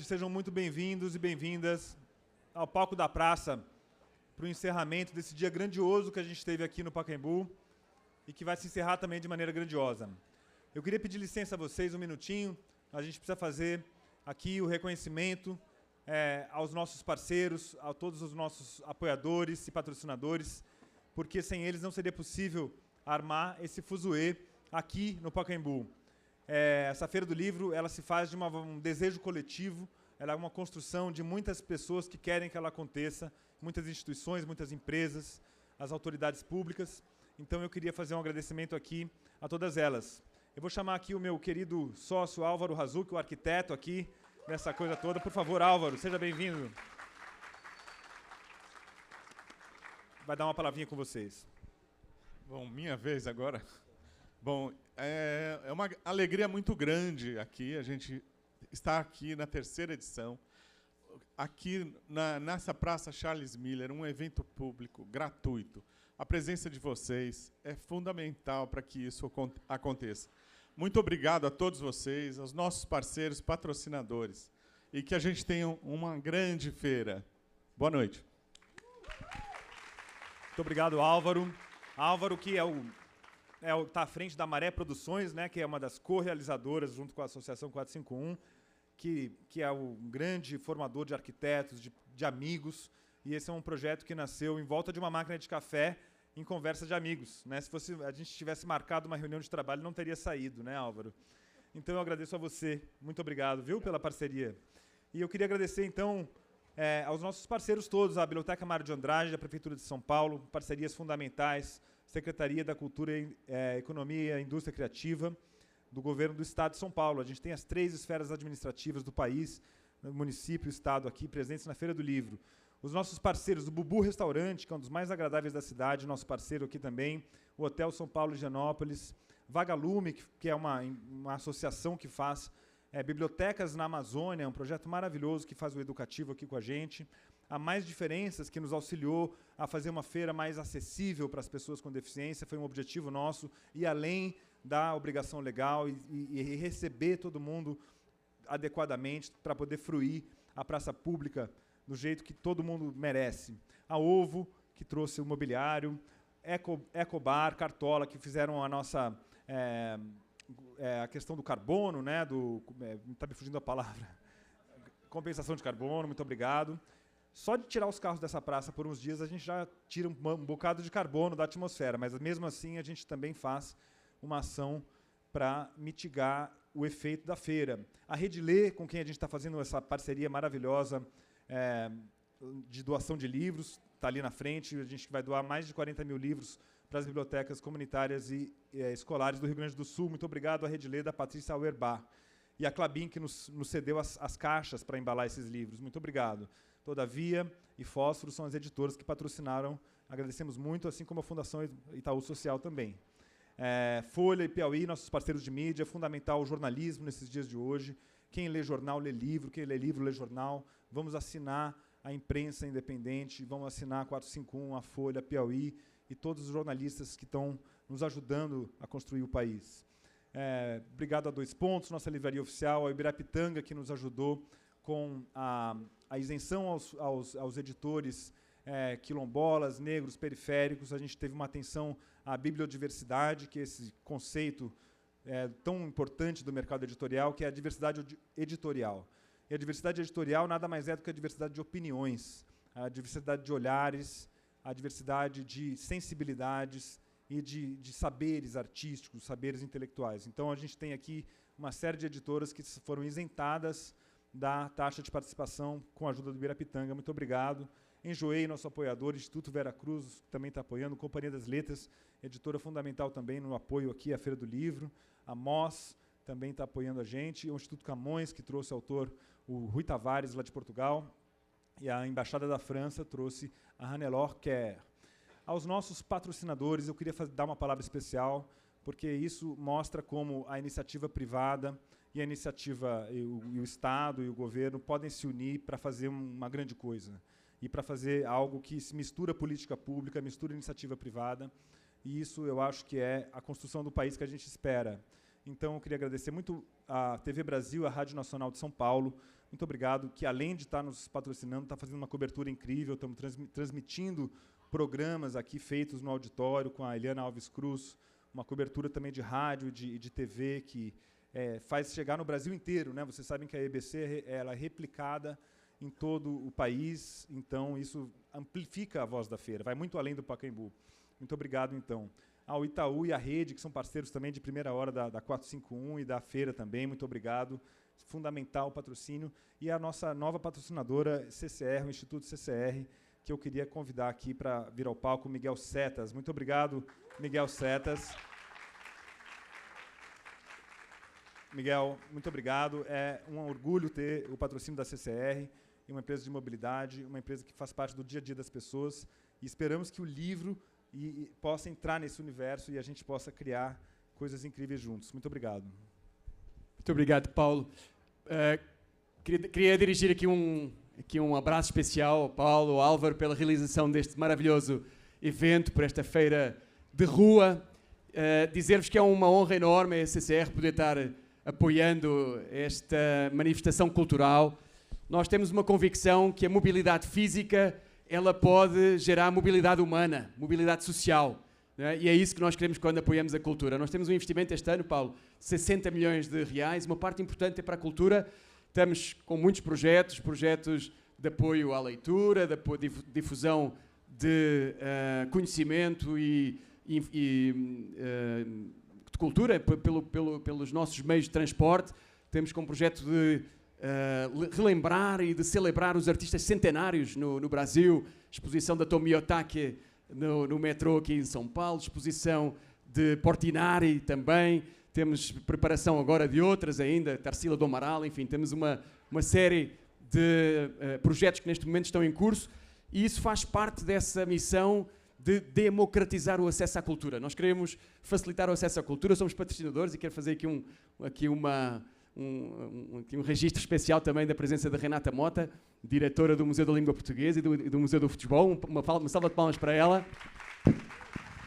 Sejam muito bem-vindos e bem-vindas ao palco da praça para o encerramento desse dia grandioso que a gente teve aqui no Pacaembu e que vai se encerrar também de maneira grandiosa. Eu queria pedir licença a vocês um minutinho, a gente precisa fazer aqui o reconhecimento aos nossos parceiros, a todos os nossos apoiadores e patrocinadores, porque sem eles não seria possível armar esse fuzuê aqui no Pacaembu. Essa Feira do Livro, ela se faz de um desejo coletivo, ela é uma construção de muitas pessoas que querem que ela aconteça, muitas instituições, muitas empresas, as autoridades públicas. Então eu queria fazer um agradecimento aqui a todas elas. Eu vou chamar aqui o meu querido sócio Álvaro Razuc, o arquiteto aqui nessa coisa toda. Por favor, Álvaro, seja bem-vindo. Vai dar uma palavrinha com vocês. Bom, minha vez agora. Bom, é uma alegria muito grande aqui, a gente está aqui na 3ª edição, aqui nessa Praça Charles Miller, um evento público gratuito. A presença de vocês é fundamental para que isso aconteça. Muito obrigado a todos vocês, aos nossos parceiros, patrocinadores, e que a gente tenha uma grande feira. Boa noite. Muito obrigado, Álvaro. Álvaro, que está à frente da Maré Produções, né, que é uma das co-realizadoras, junto com a Associação 451, que é um grande formador de arquitetos, de amigos, e esse é um projeto que nasceu em volta de uma máquina de café, em conversa de amigos, né? Se a gente tivesse marcado uma reunião de trabalho, não teria saído, né, Álvaro? Então, eu agradeço a você. Muito obrigado, viu, pela parceria. E eu queria agradecer, então, aos nossos parceiros todos, a Biblioteca Mário de Andrade, da Prefeitura de São Paulo, parcerias fundamentais, Secretaria da Cultura, Economia e Indústria Criativa, do Governo do Estado de São Paulo. A gente tem as 3 esferas administrativas do país, no município e Estado aqui, presentes na Feira do Livro. Os nossos parceiros, o Bubu Restaurante, que é um dos mais agradáveis da cidade, nosso parceiro aqui também, o Hotel São Paulo de Higienópolis, Vagalume, que é uma associação que faz bibliotecas na Amazônia, um projeto maravilhoso que faz o educativo aqui com a gente. A Mais Diferenças, que nos auxiliou a fazer uma feira mais acessível para as pessoas com deficiência, foi um objetivo nosso, e além da obrigação legal e receber todo mundo adequadamente para poder fruir a praça pública do jeito que todo mundo merece. A Ovo, que trouxe o mobiliário, Ecobar, Cartola, que fizeram a nossa a questão do carbono, né, está me fugindo a palavra, compensação de carbono, muito obrigado. Só de tirar os carros dessa praça por uns dias, a gente já tira um bocado de carbono da atmosfera, mas mesmo assim a gente também faz uma ação para mitigar o efeito da feira. A Rede Lê, com quem a gente está fazendo essa parceria maravilhosa de doação de livros, está ali na frente, a gente vai doar mais de 40 mil livros para as bibliotecas comunitárias e escolares do Rio Grande do Sul. Muito obrigado à Rede Lê, da Patrícia Auerbach. E a Clabin, que nos cedeu as caixas para embalar esses livros. Muito obrigado. Todavia e Fósforo são as editoras que patrocinaram. Agradecemos muito, assim como a Fundação Itaú Social também. Folha e Piauí, nossos parceiros de mídia, é fundamental o jornalismo nesses dias de hoje. Quem lê jornal, lê livro. Quem lê livro, lê jornal. Vamos assinar a imprensa independente, vamos assinar a 451, a Folha, a Piauí e todos os jornalistas que estão nos ajudando a construir o país. Obrigado a 2 Pontos, nossa livraria oficial, a Ibirapitanga, que nos ajudou com a isenção aos editores quilombolas, negros, periféricos. A gente teve uma atenção à bibliodiversidade, que é esse conceito tão importante do mercado editorial, que é a diversidade editorial. E a diversidade editorial nada mais é do que a diversidade de opiniões, a diversidade de olhares, a diversidade de sensibilidades e de saberes artísticos, saberes intelectuais. Então, a gente tem aqui uma série de editoras que foram isentadas da taxa de participação com a ajuda do Ibirapitanga. Muito obrigado. Enjoei, nosso apoiador, Instituto Vera Cruz, também está apoiando, Companhia das Letras, editora fundamental também no apoio aqui à Feira do Livro, a MOS também está apoiando a gente, o Instituto Camões, que trouxe o autor, o Rui Tavares, lá de Portugal, e a Embaixada da França trouxe a Hannelore Kerr. Aos nossos patrocinadores, eu queria dar uma palavra especial, porque isso mostra como a iniciativa privada e a iniciativa, e o Estado e o governo podem se unir para fazer uma grande coisa, e para fazer algo que se mistura política pública, mistura iniciativa privada, e isso eu acho que é a construção do país que a gente espera. Então, eu queria agradecer muito à TV Brasil, à Rádio Nacional de São Paulo, muito obrigado, que além de estar nos patrocinando, está fazendo uma cobertura incrível, estamos transmitindo programas aqui feitos no auditório com a Eliana Alves Cruz, uma cobertura também de rádio e de TV que faz chegar no Brasil inteiro, né? Vocês sabem que a EBC ela é replicada em todo o país, então isso amplifica a voz da feira, vai muito além do Pacaembu. Muito obrigado, então. Ao Itaú e à Rede, que são parceiros também de primeira hora da 451 e da feira também, muito obrigado. Fundamental o patrocínio. E a nossa nova patrocinadora, CCR, o Instituto CCR, que eu queria convidar aqui para vir ao palco, Miguel Setas. Muito obrigado, Miguel Setas. Miguel, muito obrigado. É um orgulho ter o patrocínio da CCR, uma empresa de mobilidade, uma empresa que faz parte do dia a dia das pessoas. E esperamos que o livro possa entrar nesse universo e a gente possa criar coisas incríveis juntos. Muito obrigado. Muito obrigado, Paulo. Queria dirigir aqui um abraço especial ao Paulo, ao Álvaro, pela realização deste maravilhoso evento, por esta feira de rua. Dizer-vos que é uma honra enorme a CCR poder estar apoiando esta manifestação cultural. Nós temos uma convicção que a mobilidade física ela pode gerar mobilidade humana, mobilidade social. Né? E é isso que nós queremos quando apoiamos a cultura. Nós temos um investimento este ano, Paulo, de 60 milhões de reais, uma parte importante é para a cultura. Estamos com muitos projetos de apoio à leitura, de difusão de conhecimento e de cultura pelos nossos meios de transporte. Temos como projeto de relembrar e de celebrar os artistas centenários no Brasil, exposição da Tomi Otake no metrô aqui em São Paulo, exposição de Portinari também, temos preparação agora de outras ainda, Tarsila do Amaral, enfim, temos uma série de projetos que neste momento estão em curso e isso faz parte dessa missão de democratizar o acesso à cultura. Nós queremos facilitar o acesso à cultura, somos patrocinadores e quero fazer aqui um registro especial também da presença da Renata Mota, diretora do Museu da Língua Portuguesa e do Museu do Futebol. Uma salva de palmas para ela.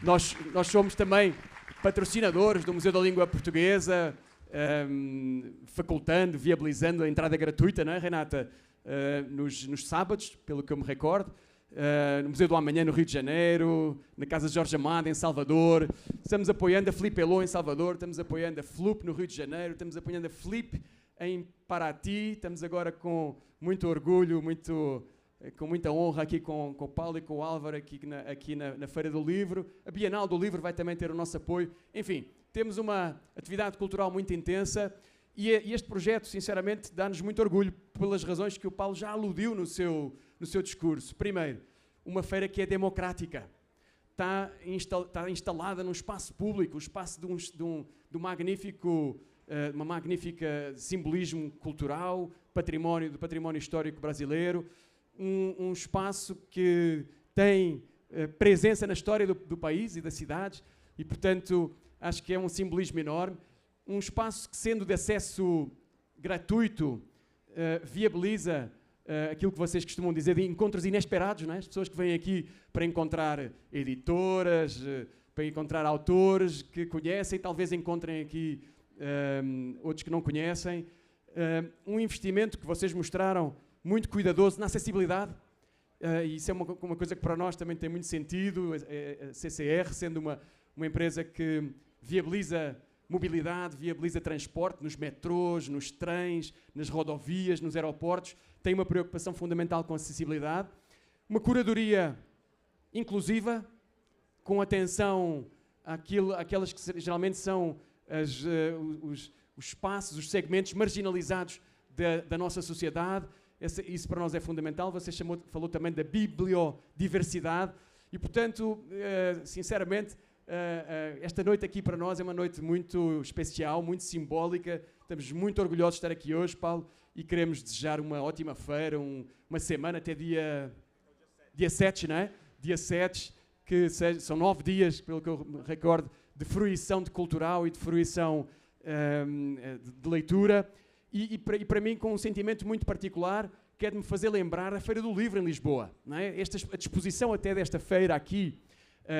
Nós somos também patrocinadores do Museu da Língua Portuguesa, facultando, viabilizando a entrada gratuita, não é, Renata? Nos sábados, pelo que eu me recordo. No Museu do Amanhã, no Rio de Janeiro, na Casa de Jorge Amado, em Salvador. Estamos apoiando a Filipe Elô, em Salvador. Estamos apoiando a FLUP, no Rio de Janeiro. Estamos apoiando a Flip, em Paraty. Estamos agora com muito orgulho, com muita honra aqui com o Paulo e com o Álvaro aqui na Feira do Livro. A Bienal do Livro vai também ter o nosso apoio. Enfim, temos uma atividade cultural muito intensa e este projeto, sinceramente, dá-nos muito orgulho pelas razões que o Paulo já aludiu no seu discurso. Primeiro, uma feira que é democrática. Está instalada num espaço público, o espaço de uma magnífica simbolismo cultural, do património histórico brasileiro, um espaço que tem presença na história do país e das cidades e, portanto, acho que é um simbolismo enorme. Um espaço que, sendo de acesso gratuito, viabiliza aquilo que vocês costumam dizer de encontros inesperados, não é? As pessoas que vêm aqui para encontrar editoras, para encontrar autores que conhecem, talvez encontrem aqui outros que não conhecem. Um investimento que vocês mostraram muito cuidadoso na acessibilidade. Isso é uma coisa que para nós também tem muito sentido. A CCR, sendo uma empresa que viabiliza mobilidade, viabiliza transporte nos metrôs, nos trens, nas rodovias, nos aeroportos, tem uma preocupação fundamental com a acessibilidade. Uma curadoria inclusiva, com atenção àquelas que geralmente são os espaços, os segmentos marginalizados da nossa sociedade. Isso para nós é fundamental. Você falou também da bibliodiversidade e, portanto, sinceramente, esta noite aqui para nós é uma noite muito especial, muito simbólica. Estamos muito orgulhosos de estar aqui hoje, Paulo, e queremos desejar uma ótima feira, uma semana até dia 7, não é? Dia 7, que são 9 dias, pelo que eu me recordo, de fruição de cultural e de fruição de leitura. E para mim, com um sentimento muito particular, que é de me fazer lembrar a Feira do Livro em Lisboa. Não é? A disposição até desta feira aqui,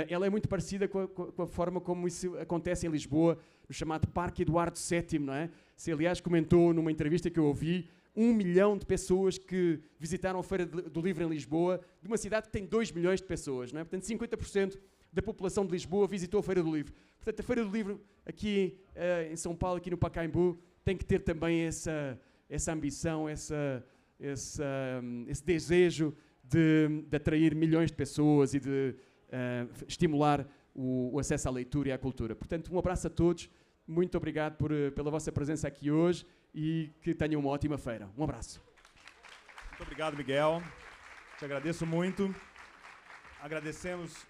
ela é muito parecida com a forma como isso acontece em Lisboa, no chamado Parque Eduardo VII, não é? Se, aliás, comentou numa entrevista que eu ouvi, 1 milhão de pessoas que visitaram a Feira do Livro em Lisboa, de uma cidade que tem 2 milhões de pessoas. Não é? Portanto, 50% da população de Lisboa visitou a Feira do Livro. Portanto, a Feira do Livro aqui em São Paulo, aqui no Pacaembu, tem que ter também essa ambição, esse desejo de atrair milhões de pessoas e de estimular o acesso à leitura e à cultura. Portanto, um abraço a todos, muito obrigado pela vossa presença aqui hoje e que tenham uma ótima feira. Um abraço. Muito obrigado, Miguel. Te agradeço muito. Agradecemos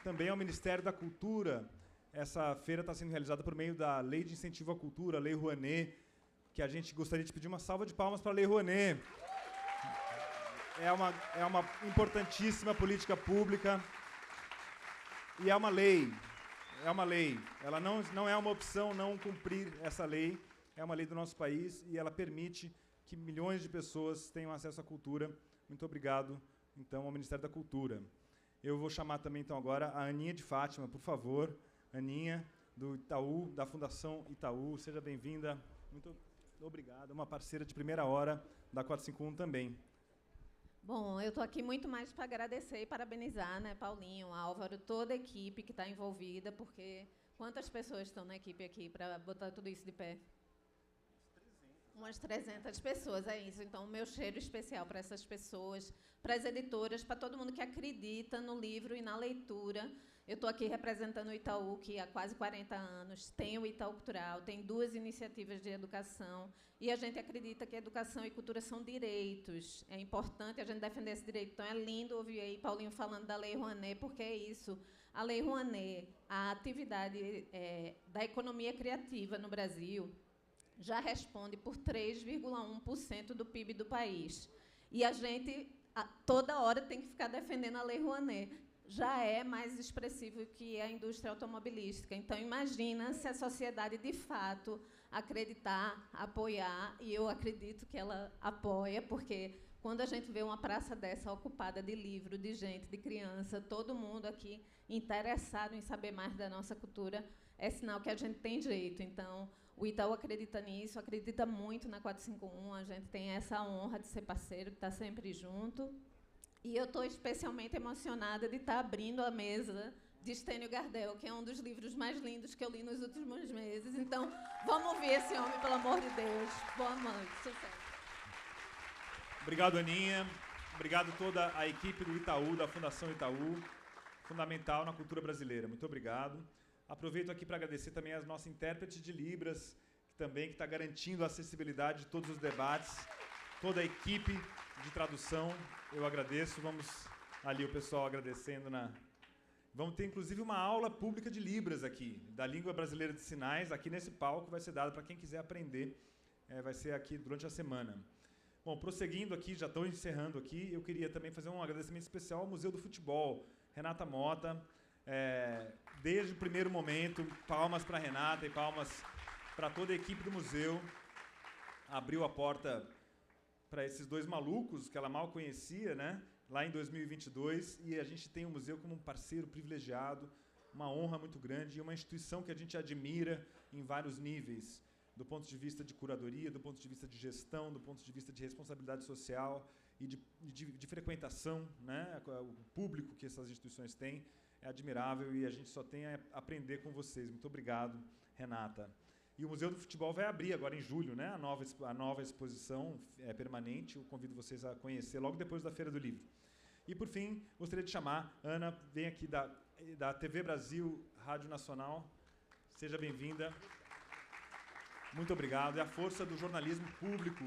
também ao Ministério da Cultura. Essa feira está sendo realizada por meio da Lei de Incentivo à Cultura, a Lei Rouanet, que a gente gostaria de pedir uma salva de palmas para a Lei Rouanet. É uma importantíssima política pública e é uma lei. Ela não é uma opção não cumprir essa lei. É uma lei do nosso país e ela permite que milhões de pessoas tenham acesso à cultura. Muito obrigado, então, ao Ministério da Cultura. Eu vou chamar também, então, agora a Aninha de Fátima, por favor. Aninha, do Itaú, da Fundação Itaú. Seja bem-vinda. Muito obrigado. Uma parceira de primeira hora da 451 também. Bom, eu estou aqui muito mais para agradecer e parabenizar, né, Paulinho, Álvaro, toda a equipe que está envolvida, porque quantas pessoas estão na equipe aqui para botar tudo isso de pé? Umas 300 pessoas, é isso. Então, o meu cheiro especial para essas pessoas, para as editoras, para todo mundo que acredita no livro e na leitura. Eu estou aqui representando o Itaú, que há quase 40 anos tem o Itaú Cultural, tem 2 iniciativas de educação, e a gente acredita que educação e cultura são direitos. É importante a gente defender esse direito. Então, é lindo ouvir aí Paulinho falando da Lei Rouanet, porque é isso. A Lei Rouanet, a atividade da economia criativa no Brasil, já responde por 3,1% do PIB do país. E a gente, toda hora, tem que ficar defendendo a Lei Rouanet. Já é mais expressivo que a indústria automobilística. Então, imagina se a sociedade, de fato, acreditar, apoiar, e eu acredito que ela apoia, porque quando a gente vê uma praça dessa ocupada de livro, de gente, de criança, todo mundo aqui interessado em saber mais da nossa cultura, é sinal que a gente tem jeito. Então, o Itaú acredita nisso, acredita muito na 451, a gente tem essa honra de ser parceiro, de estar sempre junto. E eu estou especialmente emocionada de estar abrindo a mesa de Stênio Gardel, que é um dos livros mais lindos que eu li nos últimos meses. Então, vamos ouvir esse homem, pelo amor de Deus. Boa noite, sucesso. Obrigado, Aninha. Obrigado toda a equipe do Itaú, da Fundação Itaú, fundamental na cultura brasileira. Muito obrigado. Aproveito aqui para agradecer também às nossas intérpretes de Libras, que está garantindo a acessibilidade de todos os debates, toda a equipe de tradução, eu agradeço. Vamos ali o pessoal agradecendo. Vamos ter, inclusive, uma aula pública de Libras aqui, da língua brasileira de sinais, aqui nesse palco, vai ser dado para quem quiser aprender, vai ser aqui durante a semana. Bom, prosseguindo aqui, já estou encerrando aqui, eu queria também fazer um agradecimento especial ao Museu do Futebol, Renata Mota, desde o primeiro momento, palmas para a Renata e palmas para toda a equipe do museu, abriu a porta para esses 2 malucos que ela mal conhecia, né? Lá em 2022, e a gente tem o museu como um parceiro privilegiado, uma honra muito grande e uma instituição que a gente admira em vários níveis, do ponto de vista de curadoria, do ponto de vista de gestão, do ponto de vista de responsabilidade social e de frequentação, né? O público que essas instituições têm é admirável e a gente só tem a aprender com vocês. Muito obrigado, Renata. E o Museu do Futebol vai abrir agora em julho, né? A nova exposição permanente. Eu convido vocês a conhecer logo depois da Feira do Livro. E, por fim, gostaria de chamar Ana, vem aqui da TV Brasil, Rádio Nacional. Seja bem-vinda. Muito obrigado. É a força do jornalismo público.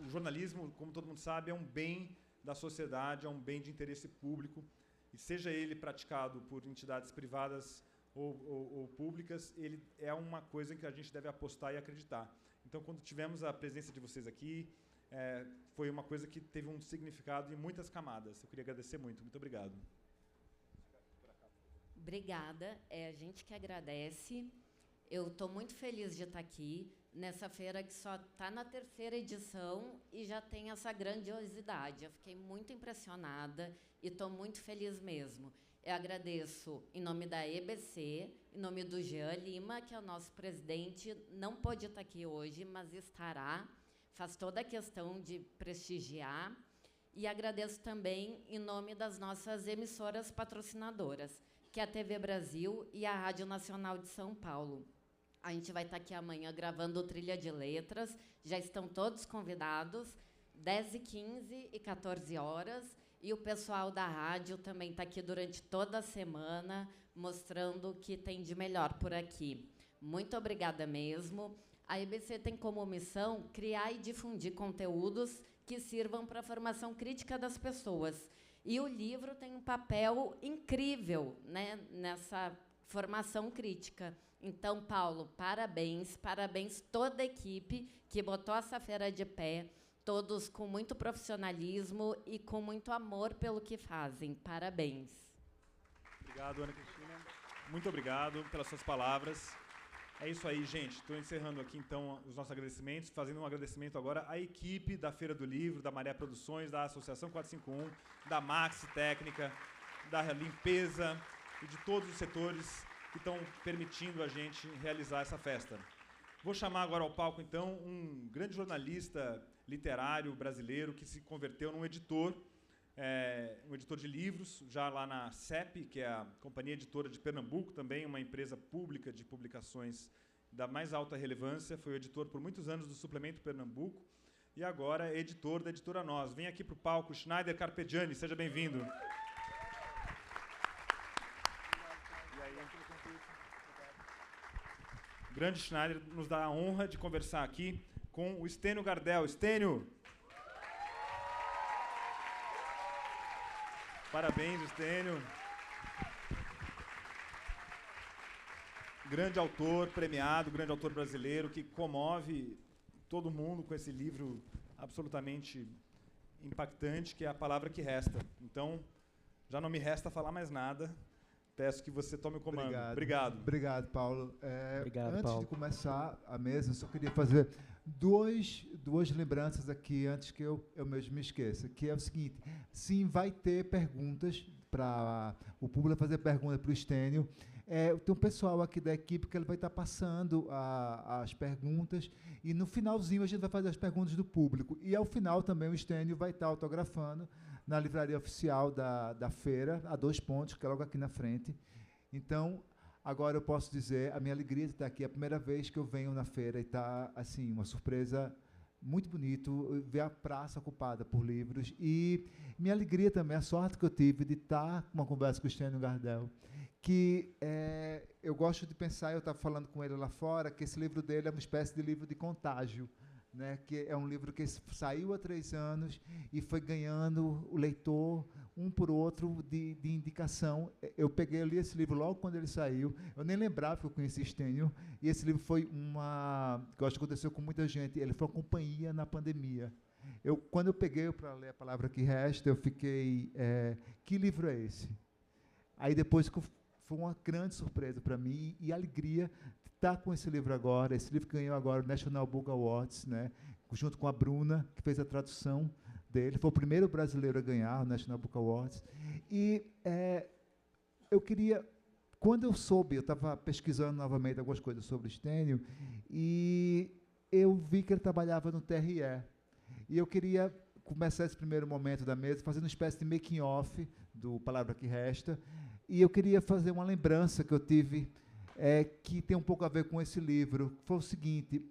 O jornalismo, como todo mundo sabe, é um bem da sociedade, é um bem de interesse público. E seja ele praticado por entidades privadas ou públicas, ele é uma coisa em que a gente deve apostar e acreditar. Então, quando tivemos a presença de vocês aqui, foi uma coisa que teve um significado em muitas camadas. Eu queria agradecer muito. Muito obrigado. Obrigada. A gente que agradece. Eu estou muito feliz de estar aqui nessa feira que só está na 3ª edição e já tem essa grandiosidade. Eu fiquei muito impressionada e estou muito feliz mesmo. Eu agradeço em nome da EBC, em nome do Jean Lima, que é o nosso presidente, não pôde estar aqui hoje, mas estará, faz toda a questão de prestigiar. E agradeço também em nome das nossas emissoras patrocinadoras, que é a TV Brasil e a Rádio Nacional de São Paulo. A gente vai estar aqui amanhã gravando o Trilha de Letras, já estão todos convidados, 10h15 e 14 horas, e o pessoal da rádio também está aqui durante toda a semana, mostrando o que tem de melhor por aqui. Muito obrigada mesmo. A EBC tem como missão criar e difundir conteúdos que sirvam para a formação crítica das pessoas. E o livro tem um papel incrível, né, nessa formação crítica. Então, Paulo, parabéns, parabéns toda a equipe que botou essa feira de pé, todos com muito profissionalismo e com muito amor pelo que fazem. Parabéns. Obrigado, Ana Cristina. Muito obrigado pelas suas palavras. É isso aí, gente. Estou encerrando aqui, então, os nossos agradecimentos, fazendo um agradecimento agora à equipe da Feira do Livro, da Maré Produções, da Associação 451, da Maxi Técnica, da Limpeza e de todos os setores que estão permitindo a gente realizar essa festa. Vou chamar agora ao palco, então, um grande jornalista literário brasileiro que se converteu num editor, um editor de livros, já lá na CEP, que é a Companhia Editora de Pernambuco, também uma empresa pública de publicações da mais alta relevância. Foi o editor por muitos anos do Suplemento Pernambuco e agora é editor da Editora Nós. Vem aqui para o palco Schneider Carpegiani, seja bem-vindo. O grande Schneider nos dá a honra de conversar aqui com o Stênio Gardel. Stênio! Parabéns, Stênio. Grande autor premiado, grande autor brasileiro, que comove todo mundo com esse livro absolutamente impactante, que é A Palavra que Resta. Então, já não me resta falar mais nada. Peço que você tome o comando. Obrigado. Obrigado, Paulo. Obrigado, antes Paulo. de começar a mesa, eu só queria fazer duas lembranças aqui, antes que eu mesmo me esqueça, que é o seguinte: sim, vai ter perguntas para o público, fazer perguntas para o Stênio. Tem um pessoal aqui da equipe que ele vai estar passando as perguntas, e no finalzinho a gente vai fazer as perguntas do público. E ao final também o Stênio vai estar autografando na livraria oficial da feira, a 2 pontos, que é logo aqui na frente. Então, agora eu posso dizer a minha alegria de estar aqui. É a primeira vez que eu venho na feira e está, assim, uma surpresa muito bonito ver a praça ocupada por livros. E minha alegria também, a sorte que eu tive de estar com uma conversa com o Stênio Gardel, que eu gosto de pensar, eu estava falando com ele lá fora, que esse livro dele é uma espécie de livro de contágio, né, que é um livro que saiu há 3 anos e foi ganhando o leitor um por outro de indicação. Eu li esse livro logo quando ele saiu, eu nem lembrava que eu conhecia Stênio, e esse livro foi que eu acho que aconteceu com muita gente, ele foi uma companhia na pandemia. Quando eu peguei para ler A Palavra que Resta, eu fiquei, que livro é esse? Aí depois foi uma grande surpresa para mim e alegria está com esse livro agora. Esse livro ganhou agora o National Book Awards, né, junto com a Bruna, que fez a tradução dele. Foi o primeiro brasileiro a ganhar o National Book Awards. E eu queria, quando eu soube, eu estava pesquisando novamente algumas coisas sobre o Stênio, e eu vi que ele trabalhava no TRE. E eu queria começar esse primeiro momento da mesa fazendo uma espécie de making-off do Palavra que Resta. E eu queria fazer uma lembrança que eu tive, que tem um pouco a ver com esse livro. Foi o seguinte: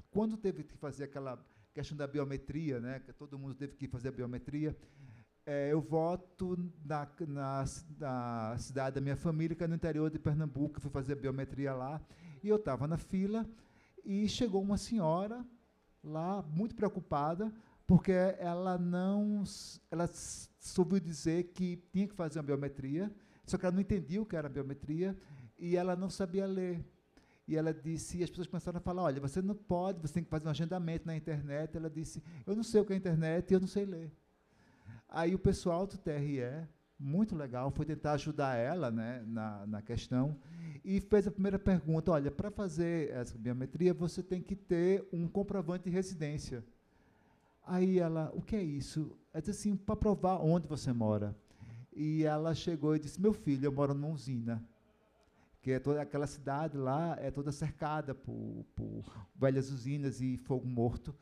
quando teve que fazer aquela questão da biometria, né, que todo mundo teve que fazer a biometria, eu voto na cidade da minha família, que é no interior de Pernambuco. Fui fazer a biometria lá, e eu estava na fila, e chegou uma senhora lá, muito preocupada, porque ela soube dizer que tinha que fazer uma biometria, só que ela não entendia o que era biometria, e ela não sabia ler. E ela disse, e as pessoas começaram a falar: olha, você não pode, você tem que fazer um agendamento na internet. Ela disse: eu não sei o que é internet e eu não sei ler. Aí o pessoal do TRE, muito legal, foi tentar ajudar ela, né, na questão, e fez a primeira pergunta: olha, para fazer essa biometria, você tem que ter um comprovante de residência. Aí ela: o que é isso? Ela disse assim: para provar onde você mora. E ela chegou e disse: meu filho, eu moro numa usina. que toda aquela cidade lá é toda cercada por velhas usinas e fogo morto.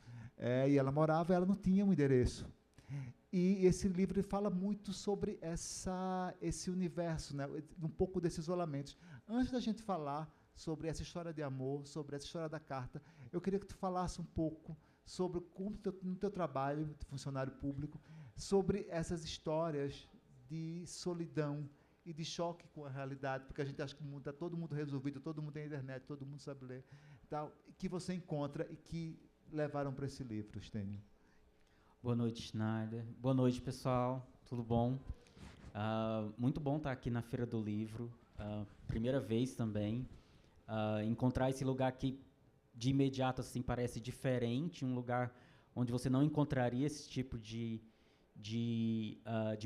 E ela morava, ela não tinha um endereço. E esse livro fala muito sobre esse universo, né? Um pouco desse isolamento. Antes da gente falar sobre essa história de amor, sobre essa história da carta, eu queria que tu falasse um pouco sobre como no teu trabalho de funcionário público, sobre essas histórias de solidão e de choque com a realidade, porque a gente acha que está todo mundo resolvido, todo mundo tem internet, todo mundo sabe ler, tal, que você encontra e que levaram para esse livro, Stênio. Boa noite, Schneider. Boa noite, pessoal. Tudo bom? Muito bom estar aqui na Feira do Livro. Primeira vez também. Encontrar esse lugar que, de imediato, assim, parece diferente, um lugar onde você não encontraria esse tipo de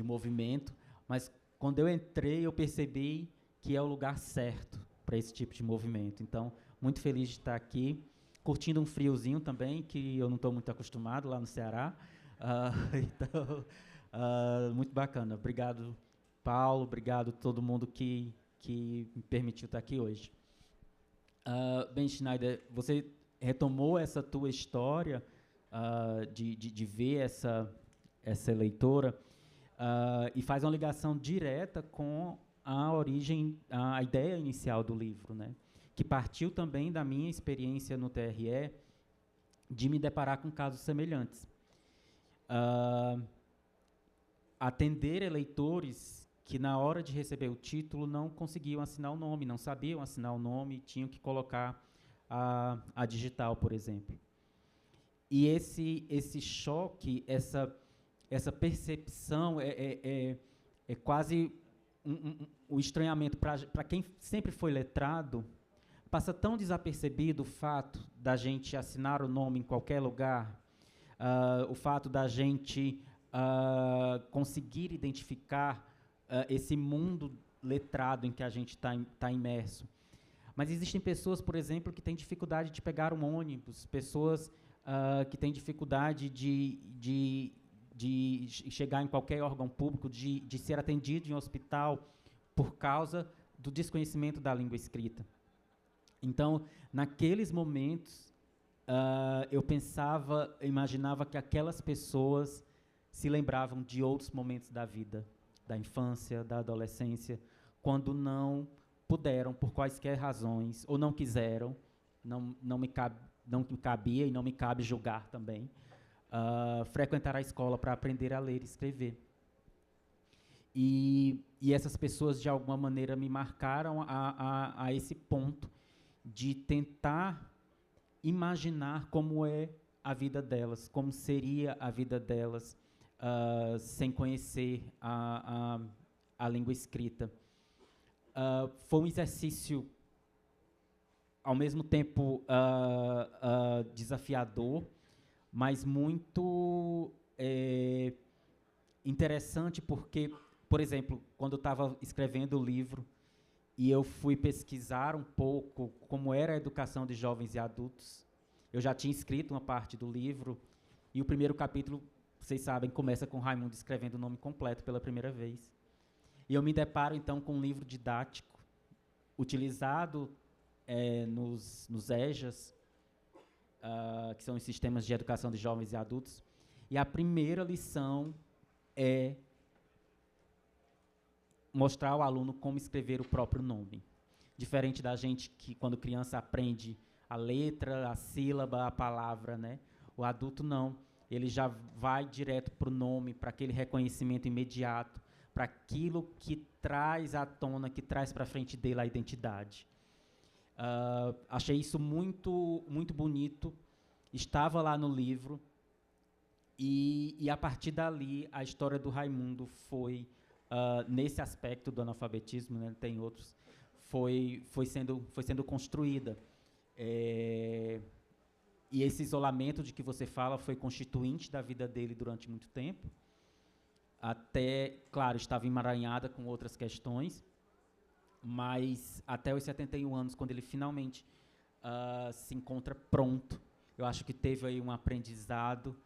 movimento, mas quando eu entrei, eu percebi que é o lugar certo para esse tipo de movimento. Então, muito feliz de estar aqui, curtindo um friozinho também, que eu não estou muito acostumado lá no Ceará. Então, muito bacana. Obrigado, Paulo. Obrigado a todo mundo que me permitiu estar aqui hoje. Bem, Schneider, você retomou essa tua história de ver essa eleitora e faz uma ligação direta com a origem, a ideia inicial do livro, né? Que partiu também da minha experiência no TRE de me deparar com casos semelhantes. Atender eleitores que, na hora de receber o título, não conseguiam assinar o nome, não sabiam assinar o nome, tinham que colocar a digital, por exemplo. E esse choque, essa percepção é quase o estranhamento para quem sempre foi letrado. Passa tão desapercebido o fato da gente assinar o nome em qualquer lugar, o fato da gente conseguir identificar esse mundo letrado em que a gente está imerso. Mas existem pessoas, por exemplo, que têm dificuldade de pegar um ônibus, pessoas que têm dificuldade de chegar em qualquer órgão público, de ser atendido em um hospital por causa do desconhecimento da língua escrita. Então, naqueles momentos, eu imaginava que aquelas pessoas se lembravam de outros momentos da vida, da infância, da adolescência, quando não puderam, por quaisquer razões, ou não quiseram, não me cabia e não me cabe julgar também, frequentar a escola para aprender a ler e escrever. E essas pessoas, de alguma maneira, me marcaram a esse ponto de tentar imaginar como é a vida delas, como seria a vida delas sem conhecer a língua escrita. Foi um exercício, ao mesmo tempo, desafiador, mas muito interessante, porque, por exemplo, quando eu estava escrevendo o livro e eu fui pesquisar um pouco como era a educação de jovens e adultos, eu já tinha escrito uma parte do livro, e o primeiro capítulo, vocês sabem, começa com Raimundo escrevendo o nome completo pela primeira vez. E eu me deparo, então, com um livro didático, utilizado nos EJAs, que são os sistemas de educação de jovens e adultos, e a primeira lição é mostrar ao aluno como escrever o próprio nome. Diferente da gente que, quando criança, aprende a letra, a sílaba, a palavra, né? O adulto não. Ele já vai direto para o nome, para aquele reconhecimento imediato, para aquilo que traz à tona, que traz para frente dele a identidade. Achei isso muito, muito bonito. Estava lá no livro. E a partir dali, a história do Raimundo foi, nesse aspecto do analfabetismo, né, tem outros, foi sendo construída. E esse isolamento de que você fala foi constituinte da vida dele durante muito tempo. Até, claro, estava emaranhada com outras questões, mas até os 71 anos, quando ele finalmente se encontra pronto, eu acho que teve aí um aprendizado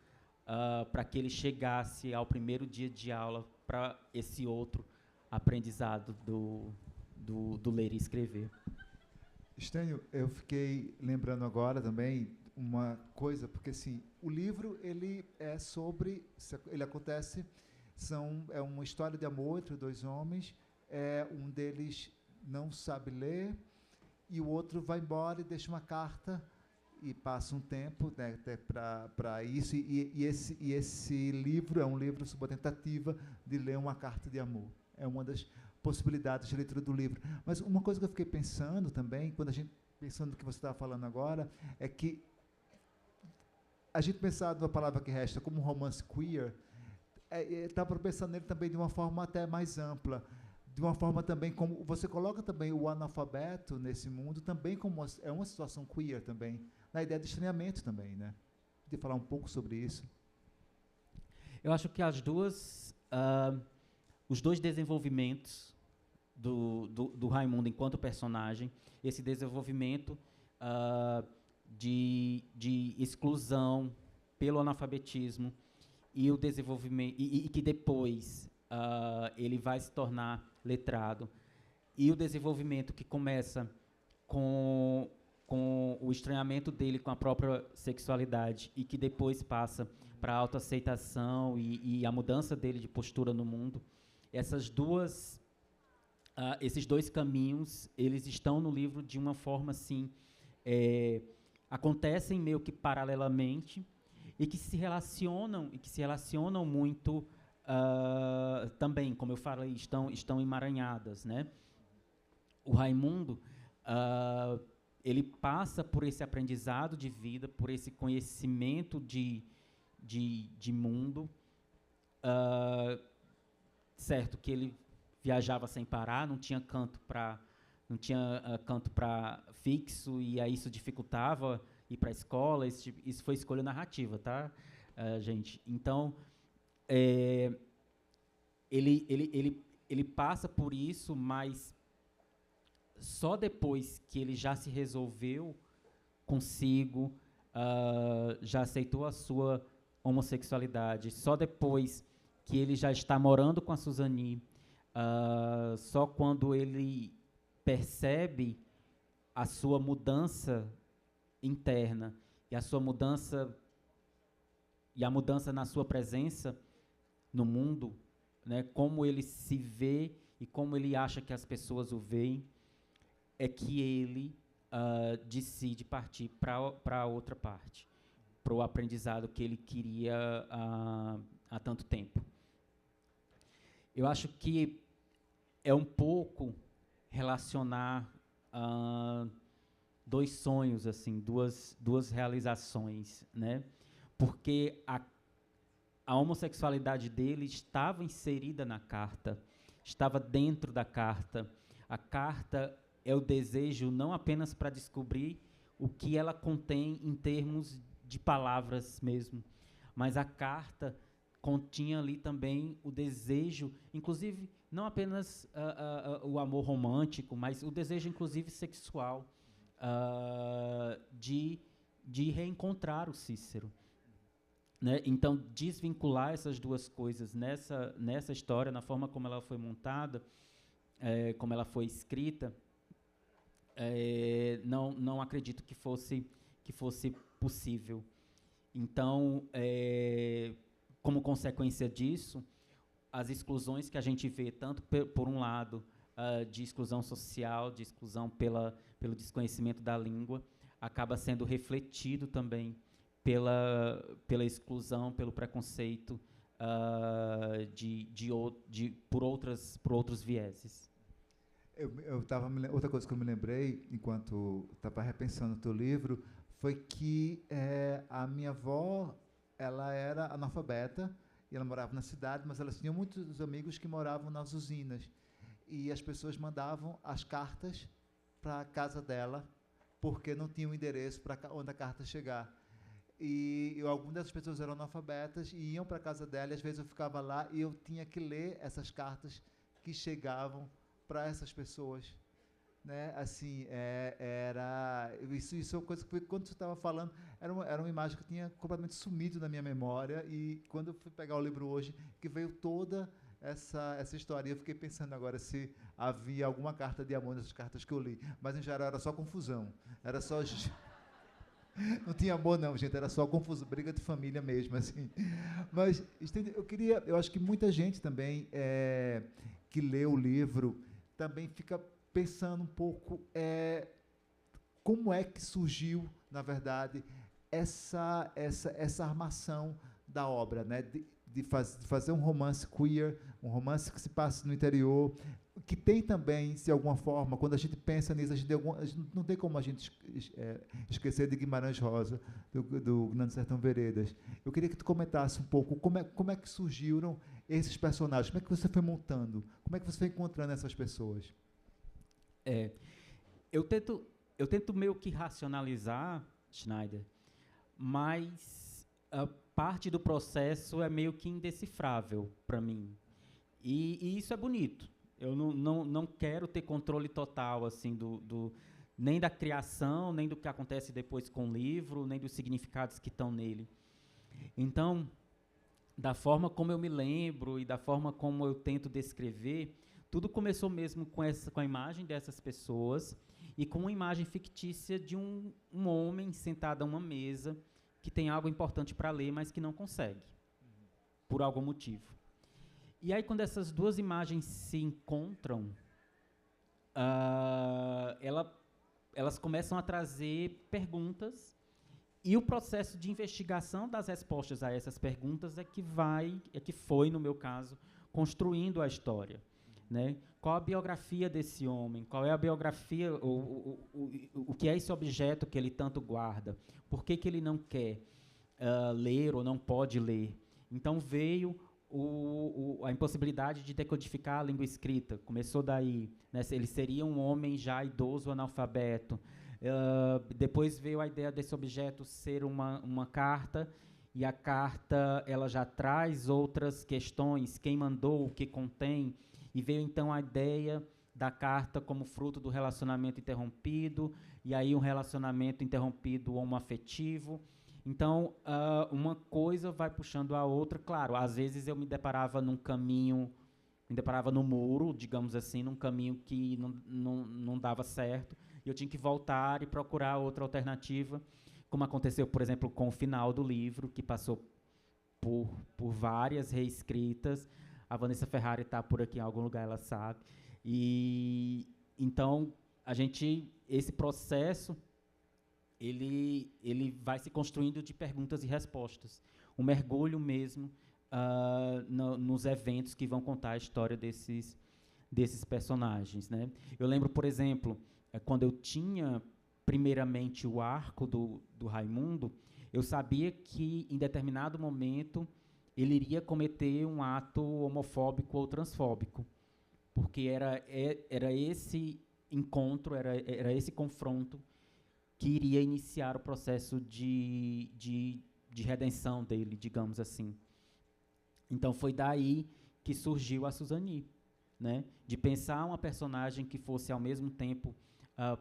para que ele chegasse ao primeiro dia de aula para esse outro aprendizado do ler e escrever. Estênio, eu fiquei lembrando agora também uma coisa, porque assim, o livro ele é sobre, ele acontece, é uma história de amor entre dois homens, um deles não sabe ler e o outro vai embora e deixa uma carta e passa um tempo, né, para isso, e esse livro é um livro sobre a tentativa de ler uma carta de amor. É uma das possibilidades de leitura do livro. Mas uma coisa que eu fiquei pensando também, pensando no que você estava falando agora, é que a gente pensar na palavra que resta como um romance queer, estava pensando nele também de uma forma até mais ampla, de uma forma também como você coloca também o analfabeto nesse mundo também como uma situação queer também, na ideia de estranhamento também, né? De falar um pouco sobre isso. Eu acho que os dois desenvolvimentos do Raimundo enquanto personagem, esse desenvolvimento de exclusão pelo analfabetismo e o desenvolvimento e que depois ele vai se tornar letrado, e o desenvolvimento que começa com o estranhamento dele com a própria sexualidade e que depois passa para a autoaceitação e a mudança dele de postura no mundo. Esses dois caminhos, eles estão no livro de uma forma assim, acontecem meio que paralelamente e que se relacionam muito também, como eu falei, estão emaranhadas, né? O Raimundo, ele passa por esse aprendizado de vida, por esse conhecimento de mundo, certo que ele viajava sem parar, não tinha canto para fixo, e aí isso dificultava ir para a escola. Isso foi escolha narrativa, tá, gente? Então, ele passa por isso, mas só depois que ele já se resolveu consigo, já aceitou a sua homossexualidade, só depois que ele já está morando com a Suzani, só quando ele percebe a sua mudança interna e a mudança na sua presença no mundo, né, como ele se vê e como ele acha que as pessoas o veem, é que ele decide partir para a outra parte, para o aprendizado que ele queria há tanto tempo. Eu acho que é um pouco relacionar dois sonhos, assim, duas realizações, né? Porque a homossexualidade dele estava inserida na carta, estava dentro da carta. A carta é o desejo não apenas para descobrir o que ela contém em termos de palavras mesmo, mas a carta continha ali também o desejo, inclusive, não apenas o amor romântico, mas o desejo, inclusive, sexual, de reencontrar o Cícero. Né? Então, desvincular essas duas coisas nessa história, na forma como ela foi montada, como ela foi escrita, não acredito que fosse possível. Então, como consequência disso, as exclusões que a gente vê, tanto por um lado, de exclusão social, de exclusão pelo desconhecimento da língua, acaba sendo refletido também pela exclusão, pelo preconceito por outros vieses. Outra coisa que eu me lembrei, enquanto estava repensando o teu livro, foi que a minha avó, ela era analfabeta, e ela morava na cidade, mas ela tinha muitos amigos que moravam nas usinas. E as pessoas mandavam as cartas para a casa dela, porque não tinham endereço para onde a carta chegar. E algumas dessas pessoas eram analfabetas e iam para a casa dela, e às vezes eu ficava lá e eu tinha que ler essas cartas que chegavam para essas pessoas. Né? Assim, isso é uma coisa que, quando você estava falando, era uma imagem que tinha completamente sumido na minha memória, e quando eu fui pegar o livro hoje, que veio toda essa história. Eu fiquei pensando agora se havia alguma carta de amor nessas cartas que eu li. Mas, em geral, era só confusão. Era só... Não tinha amor, não, gente. Era só confusão. Briga de família mesmo, assim. Mas eu acho que muita gente também que lê o livro também fica pensando um pouco como é que surgiu, na verdade, essa armação da obra, né? De fazer um romance queer, um romance que se passa no interior, que tem também, de alguma forma, quando a gente pensa nisso, a gente não tem como a gente esquecer de Guimarães Rosa, do Grande Sertão Veredas. Eu queria que tu comentasse um pouco como é que surgiram esses personagens, como é que você foi montando, como é que você foi encontrando essas pessoas? Eu tento meio que racionalizar, Schneider, mas parte do processo é meio que indecifrável para mim. E isso é bonito. Eu não quero ter controle total assim, nem da criação, nem do que acontece depois com o livro, nem dos significados que estão nele. Então, da forma como eu me lembro e da forma como eu tento descrever, tudo começou mesmo com a imagem dessas pessoas e com uma imagem fictícia de um homem sentado a uma mesa que tem algo importante para ler, mas que não consegue, por algum motivo. E aí, quando essas duas imagens se encontram, elas começam a trazer perguntas, e o processo de investigação das respostas a essas perguntas é que foi, no meu caso, construindo a história. Né? Qual a biografia desse homem? Qual é a biografia, o que é esse objeto que ele tanto guarda? Por que ele não quer ler ou não pode ler? Então veio a impossibilidade de decodificar a língua escrita. Começou daí. Né? Ele seria um homem já idoso, analfabeto. Depois veio a ideia desse objeto ser uma carta, e a carta ela já traz outras questões, quem mandou, o que contém. E veio, então, a ideia da carta como fruto do relacionamento interrompido, e aí um relacionamento interrompido homoafetivo. Então, uma coisa vai puxando a outra. Claro, às vezes eu me deparava no muro, digamos assim, num caminho que não dava certo, e eu tinha que voltar e procurar outra alternativa, como aconteceu, por exemplo, com o final do livro, que passou por várias reescritas. A Vanessa Ferrari está por aqui em algum lugar, ela sabe. E então esse processo ele vai se construindo de perguntas e respostas, um mergulho mesmo nos eventos que vão contar a história desses personagens, né? Eu lembro, por exemplo, quando eu tinha primeiramente o arco do Raimundo, eu sabia que em determinado momento ele iria cometer um ato homofóbico ou transfóbico, porque era esse encontro, era esse confronto que iria iniciar o processo de redenção dele, digamos assim. Então, foi daí que surgiu a Suzani, né? De pensar uma personagem que fosse, ao mesmo tempo,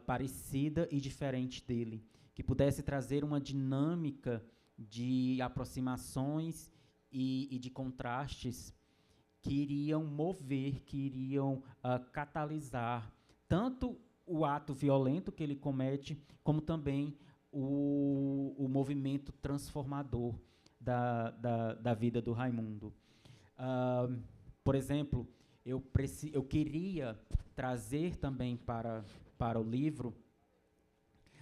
parecida e diferente dele, que pudesse trazer uma dinâmica de aproximações e de contrastes que iriam mover, que iriam catalisar tanto o ato violento que ele comete, como também o movimento transformador da vida do Raimundo. Por exemplo, eu queria trazer também para o livro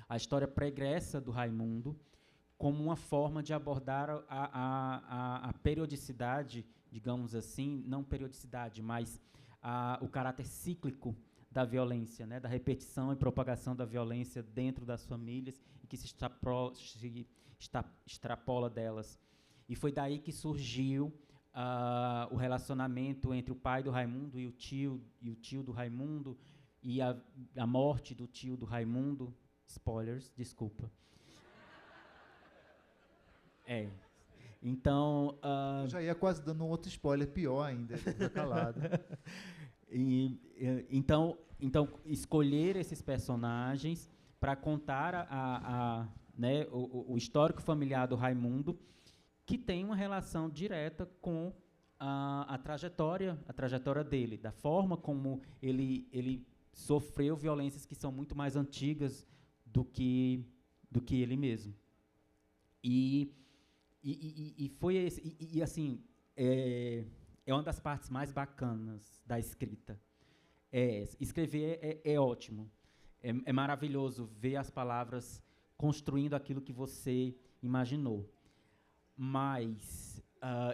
a história pregressa do Raimundo, como uma forma de abordar a periodicidade, digamos assim, não periodicidade, mas o caráter cíclico da violência, né, da repetição e propagação da violência dentro das famílias e que se extrapola delas. E foi daí que surgiu o relacionamento entre o pai do Raimundo e o tio do Raimundo, e a morte do tio do Raimundo. Spoilers, desculpa. Então... Eu já ia quase dando um outro spoiler, pior ainda, fica calado. Então, escolher esses personagens para contar né, o histórico familiar do Raimundo, que tem uma relação direta com a trajetória dele, da forma como ele sofreu violências que são muito mais antigas do que ele mesmo. E foi esse, assim, é uma das partes mais bacanas da escrita. Escrever é ótimo, é maravilhoso ver as palavras construindo aquilo que você imaginou. Mas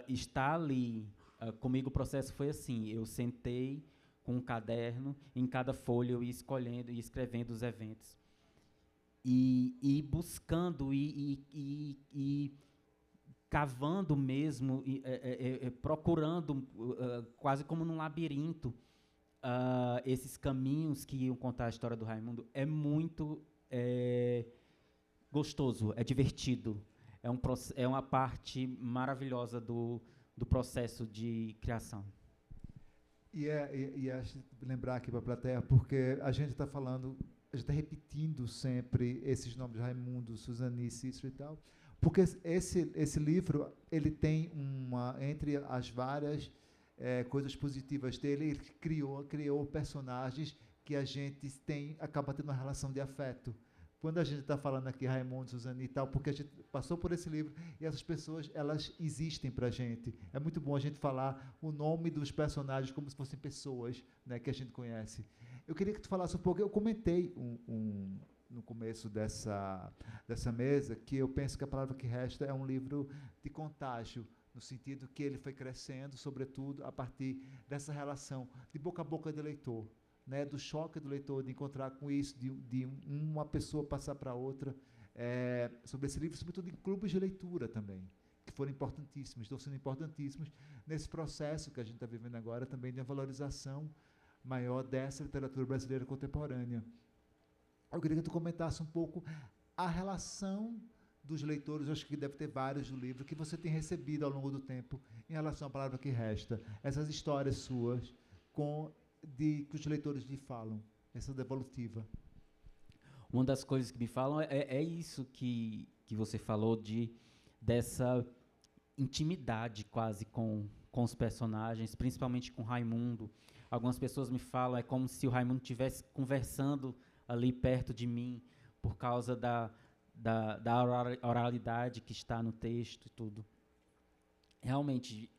estar ali, comigo o processo foi assim, eu sentei com um caderno, em cada folha eu ia escolhendo e escrevendo os eventos. E buscando, e cavando mesmo, procurando, quase como num labirinto, esses caminhos que iam contar a história do Raimundo. É muito gostoso, é divertido. É uma parte maravilhosa do processo de criação. E acho lembrar aqui para a plateia, porque a gente está falando, a gente está repetindo sempre esses nomes, Raimundo, Suzani, Cícero e tal, porque esse livro, ele tem entre as várias coisas positivas dele, ele criou personagens que a gente acaba tendo uma relação de afeto. Quando a gente está falando aqui Raimundo, Suzani e tal, porque a gente passou por esse livro e essas pessoas, elas existem para a gente. É muito bom a gente falar o nome dos personagens como se fossem pessoas, né, que a gente conhece. Eu queria que tu falasse um pouco, eu comentei no começo dessa mesa que eu penso que A Palavra que Resta é um livro de contágio, no sentido que ele foi crescendo, sobretudo, a partir dessa relação de boca a boca do leitor. Né, do choque do leitor, de encontrar com isso, de uma pessoa passar para outra, sobre esse livro, sobretudo em clubes de leitura também, que foram importantíssimos, estão sendo importantíssimos nesse processo que a gente está vivendo agora também de uma valorização maior dessa literatura brasileira contemporânea. Eu queria que tu comentasse um pouco a relação dos leitores, eu acho que deve ter vários do livro, que você tem recebido ao longo do tempo em relação à Palavra que Resta, essas histórias suas que os leitores lhe falam, essa devolutiva. Uma das coisas que me falam é isso que você falou, dessa intimidade quase com os personagens, principalmente com Raimundo. Algumas pessoas me falam, é como se o Raimundo estivesse conversando ali perto de mim, por causa da oralidade que está no texto e tudo. Realmente,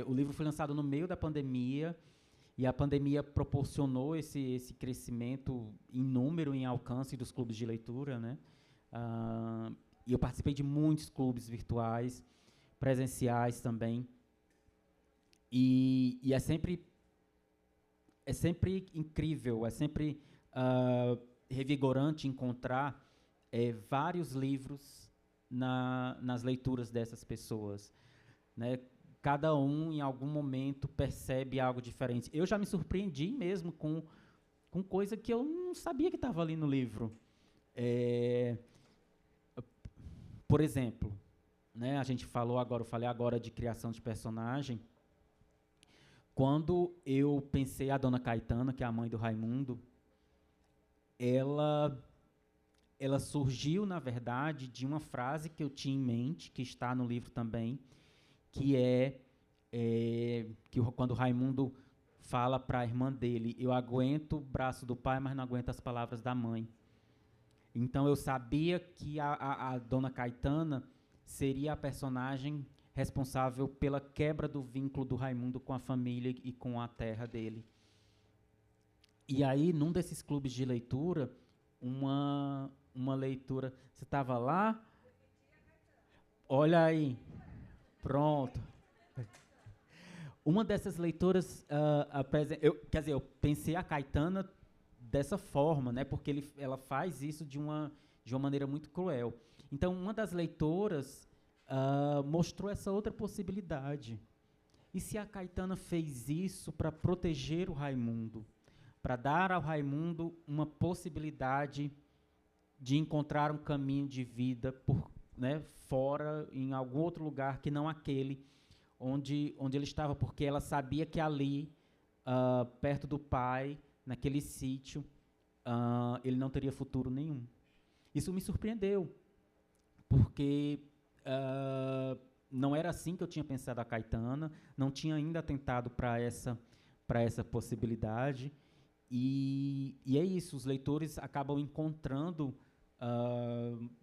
o livro foi lançado no meio da pandemia, e a pandemia proporcionou esse crescimento em número, em alcance dos clubes de leitura, né? E eu participei de muitos clubes virtuais, presenciais também. E é sempre incrível, é sempre revigorante encontrar vários livros nas leituras dessas pessoas, né? Cada um, em algum momento, percebe algo diferente. Eu já me surpreendi mesmo com coisa que eu não sabia que estava ali no livro. Por exemplo, né, eu falei agora de criação de personagem. Quando eu pensei a Dona Caetana, que é a mãe do Raimundo, ela surgiu, na verdade, de uma frase que eu tinha em mente, que está no livro também, que quando o Raimundo fala para a irmã dele, eu aguento o braço do pai, mas não aguento as palavras da mãe. Então, eu sabia que a Dona Caetana seria a personagem responsável pela quebra do vínculo do Raimundo com a família e com a terra dele. E aí, num desses clubes de leitura, uma leitura... Você estava lá? Olha aí. Pronto. Uma dessas leitoras, eu pensei a Caetana dessa forma, né, porque ela faz isso de uma maneira muito cruel. Então, uma das leitoras mostrou essa outra possibilidade. E se a Caetana fez isso para proteger o Raimundo, para dar ao Raimundo uma possibilidade de encontrar um caminho de vida fora, em algum outro lugar que não aquele onde ele estava, porque ela sabia que ali, perto do pai, naquele sítio, ele não teria futuro nenhum. Isso me surpreendeu, porque não era assim que eu tinha pensado a Caetana, não tinha ainda atentado para essa possibilidade. E é isso, os leitores acabam encontrando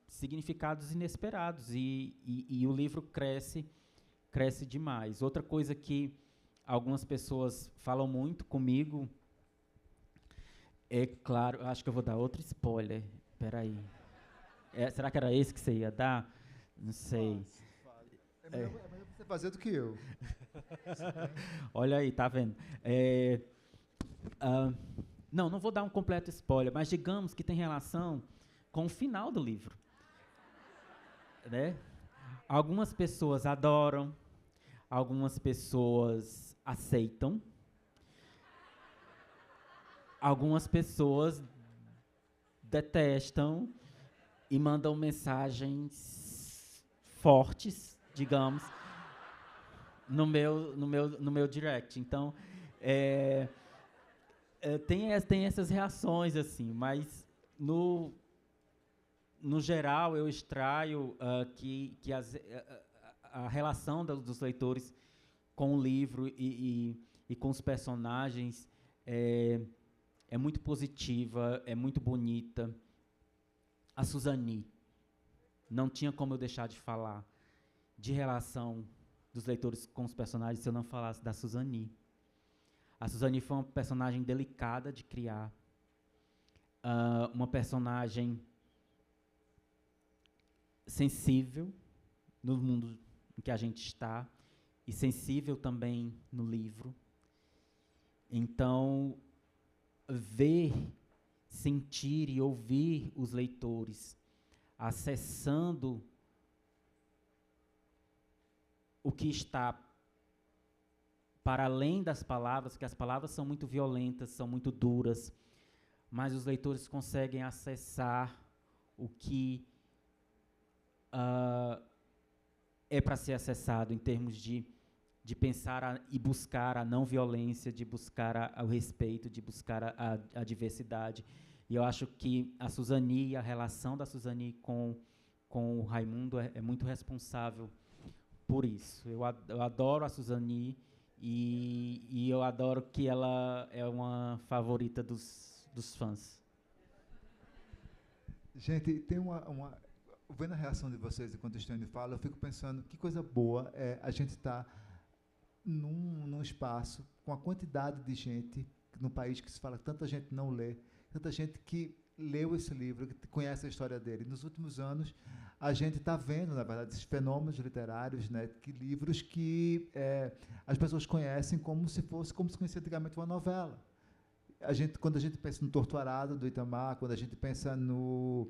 significados inesperados e o livro cresce demais. Outra coisa que algumas pessoas falam muito comigo é, claro, acho que eu vou dar outro spoiler. Espera aí. Será que era esse que você ia dar? Não sei. É melhor você fazer do que eu. Olha aí, tá vendo? Não vou dar um completo spoiler, mas digamos que tem relação com o final do livro. Né? Algumas pessoas adoram, algumas pessoas aceitam, algumas pessoas detestam e mandam mensagens fortes, digamos, no meu direct. Então, tem essas reações, assim, mas no geral eu extraio que a relação dos leitores com o livro e com os personagens é muito positiva, é muito bonita. A Suzani, não tinha como eu deixar de falar de relação dos leitores com os personagens se eu não falasse da Suzani. A Suzani foi uma personagem delicada de criar, uma personagem sensível no mundo em que a gente está e sensível também no livro. Então, ver, sentir e ouvir os leitores acessando o que está para além das palavras, porque as palavras são muito violentas, são muito duras, mas os leitores conseguem acessar o que é para ser acessado em termos de pensar e buscar a não violência, de buscar o respeito, de buscar a diversidade. E eu acho que a Suzani, a relação da Suzani com o Raimundo é muito responsável por isso. Eu adoro a Suzani e eu adoro que ela é uma favorita dos fãs. Gente, tem vendo a reação de vocês enquanto o Stênio fala, eu fico pensando que coisa boa a gente estar num espaço com a quantidade de gente no país que se fala, tanta gente não lê, tanta gente que leu esse livro, que conhece a história dele. Nos últimos anos, a gente está vendo, na verdade, esses fenômenos literários, né, que livros que as pessoas conhecem como se conhecia antigamente uma novela. Quando a gente pensa no Torturado, do Itamar, quando a gente pensa no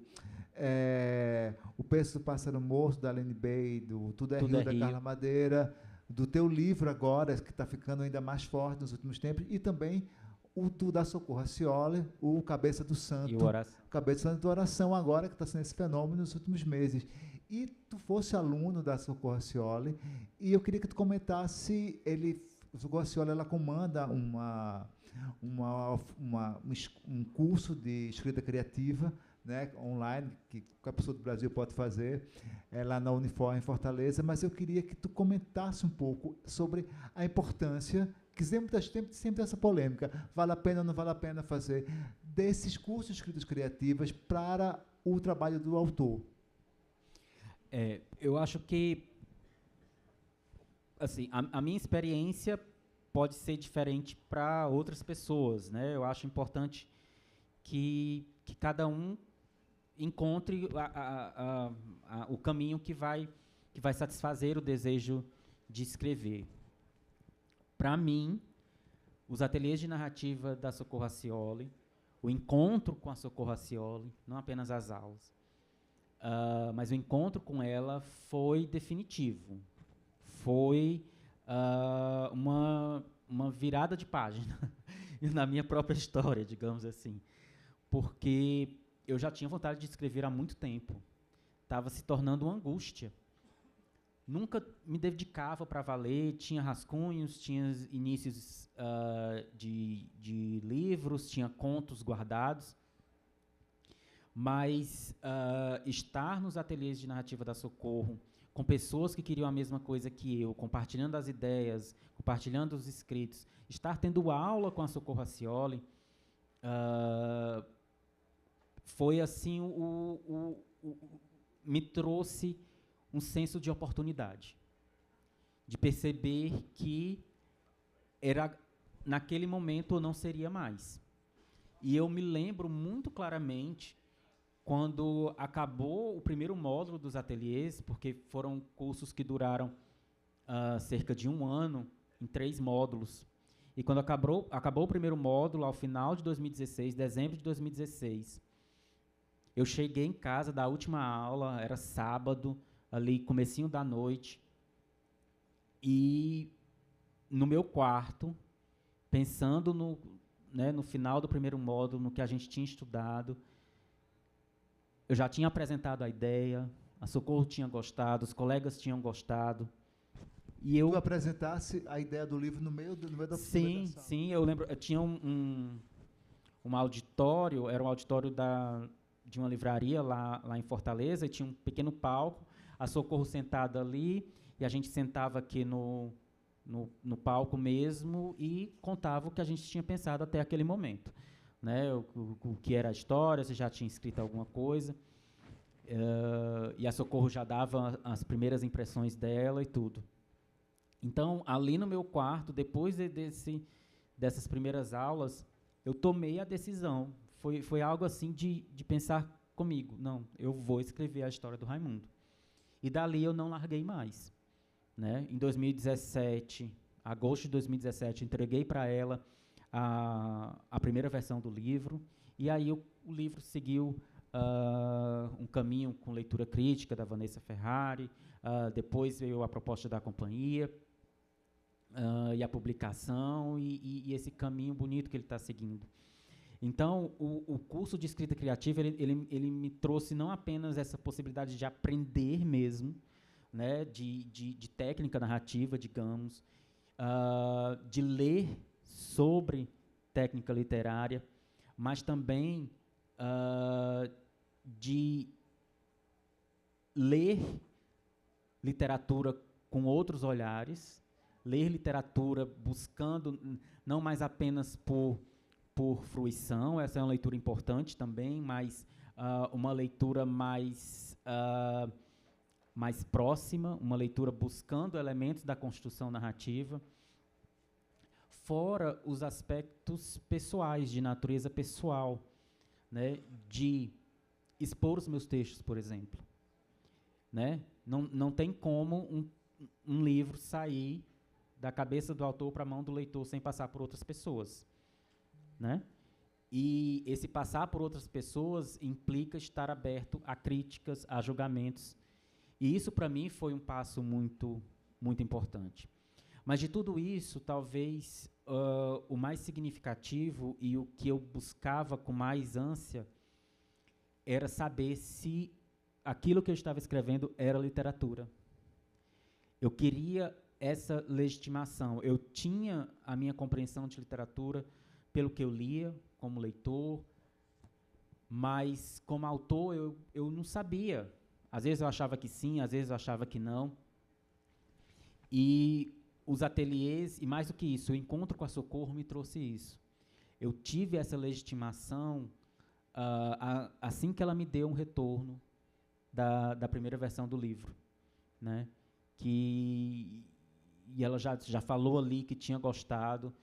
O Preço do Pássaro Morto, da Aline Bay, do Tudo é Rio, da Carla Madeira, do teu livro agora, que está ficando ainda mais forte nos últimos tempos, e também o da Socorro Racioli, o Cabeça do Santo. E o Oração. Cabeça do Santo do Oração, agora, que está sendo esse fenômeno nos últimos meses. E tu fosse aluno da Socorro Racioli, e eu queria que tu comentasse, o Socorro Racioli, ela comanda um curso de escrita criativa, né, online, que qualquer pessoa do Brasil pode fazer, lá na Unifor, em Fortaleza, mas eu queria que tu comentasse um pouco sobre a importância, que sempre tem essa polêmica, vale a pena ou não vale a pena fazer, desses cursos de escritas criativas para o trabalho do autor. Eu acho que, assim, a minha experiência pode ser diferente para outras pessoas, né? Eu acho importante que cada um encontre o caminho que vai satisfazer o desejo de escrever. Para mim, os ateliês de narrativa da Socorro Racioli, o encontro com a Socorro Racioli, não apenas as aulas, mas o encontro com ela foi definitivo. Foi uma virada de página na minha própria história, digamos assim. Porque eu já tinha vontade de escrever há muito tempo. Estava se tornando uma angústia. Nunca me dedicava para valer, tinha rascunhos, tinha inícios de livros, tinha contos guardados, mas estar nos ateliês de narrativa da Socorro com pessoas que queriam a mesma coisa que eu, compartilhando as ideias, compartilhando os escritos, estar tendo aula com a Socorro Racioli, foi assim, me trouxe um senso de oportunidade, de perceber que naquele momento eu não seria mais. E eu me lembro muito claramente quando acabou o primeiro módulo dos ateliês, porque foram cursos que duraram cerca de 1 ano, em 3 módulos. E quando acabou o primeiro módulo, ao final de 2016, dezembro de 2016, eu cheguei em casa da última aula, era sábado, ali comecinho da noite, e no meu quarto, pensando no final do primeiro módulo, no que a gente tinha estudado, eu já tinha apresentado a ideia, a Socorro tinha gostado, os colegas tinham gostado. E eu apresentasse a ideia do livro no meio da Sim, eu lembro. Eu tinha um auditório, era um auditório de uma livraria lá em Fortaleza, e tinha um pequeno palco, a Socorro sentada ali, e a gente sentava aqui no palco mesmo e contava o que a gente tinha pensado até aquele momento. Né, o que era a história, se já tinha escrito alguma coisa, e a Socorro já dava as primeiras impressões dela e tudo. Então, ali no meu quarto, depois dessas primeiras aulas, eu tomei a decisão. Foi algo assim de pensar comigo, não, eu vou escrever a história do Raimundo. E dali eu não larguei mais. Né? Em 2017, agosto de 2017, entreguei para ela a primeira versão do livro, e aí o livro seguiu um caminho com leitura crítica da Vanessa Ferrari, depois veio a proposta da companhia, e a publicação, e esse caminho bonito que ele está seguindo. Então, o curso de escrita criativa, ele me trouxe não apenas essa possibilidade de aprender mesmo, né, de técnica narrativa, digamos, de ler sobre técnica literária, mas também de ler literatura com outros olhares, ler literatura buscando não mais apenas por fruição, essa é uma leitura importante também, mas uma leitura mais próxima, uma leitura buscando elementos da construção narrativa, fora os aspectos pessoais, de natureza pessoal, né, de expor os meus textos, por exemplo. Né? Não tem como um livro sair da cabeça do autor para a mão do leitor sem passar por outras pessoas. Né? E esse passar por outras pessoas implica estar aberto a críticas, a julgamentos. E isso, para mim, foi um passo muito, muito importante. Mas de tudo isso, talvez o mais significativo e o que eu buscava com mais ânsia era saber se aquilo que eu estava escrevendo era literatura. Eu queria essa legitimação. Eu tinha a minha compreensão de literatura pelo que eu lia, como leitor, mas como autor eu não sabia. Às vezes eu achava que sim, às vezes eu achava que não. E os ateliês, e mais do que isso, o encontro com a Socorro me trouxe isso. Eu tive essa legitimação assim que ela me deu um retorno da primeira versão do livro. Né? E ela já falou ali que tinha gostado,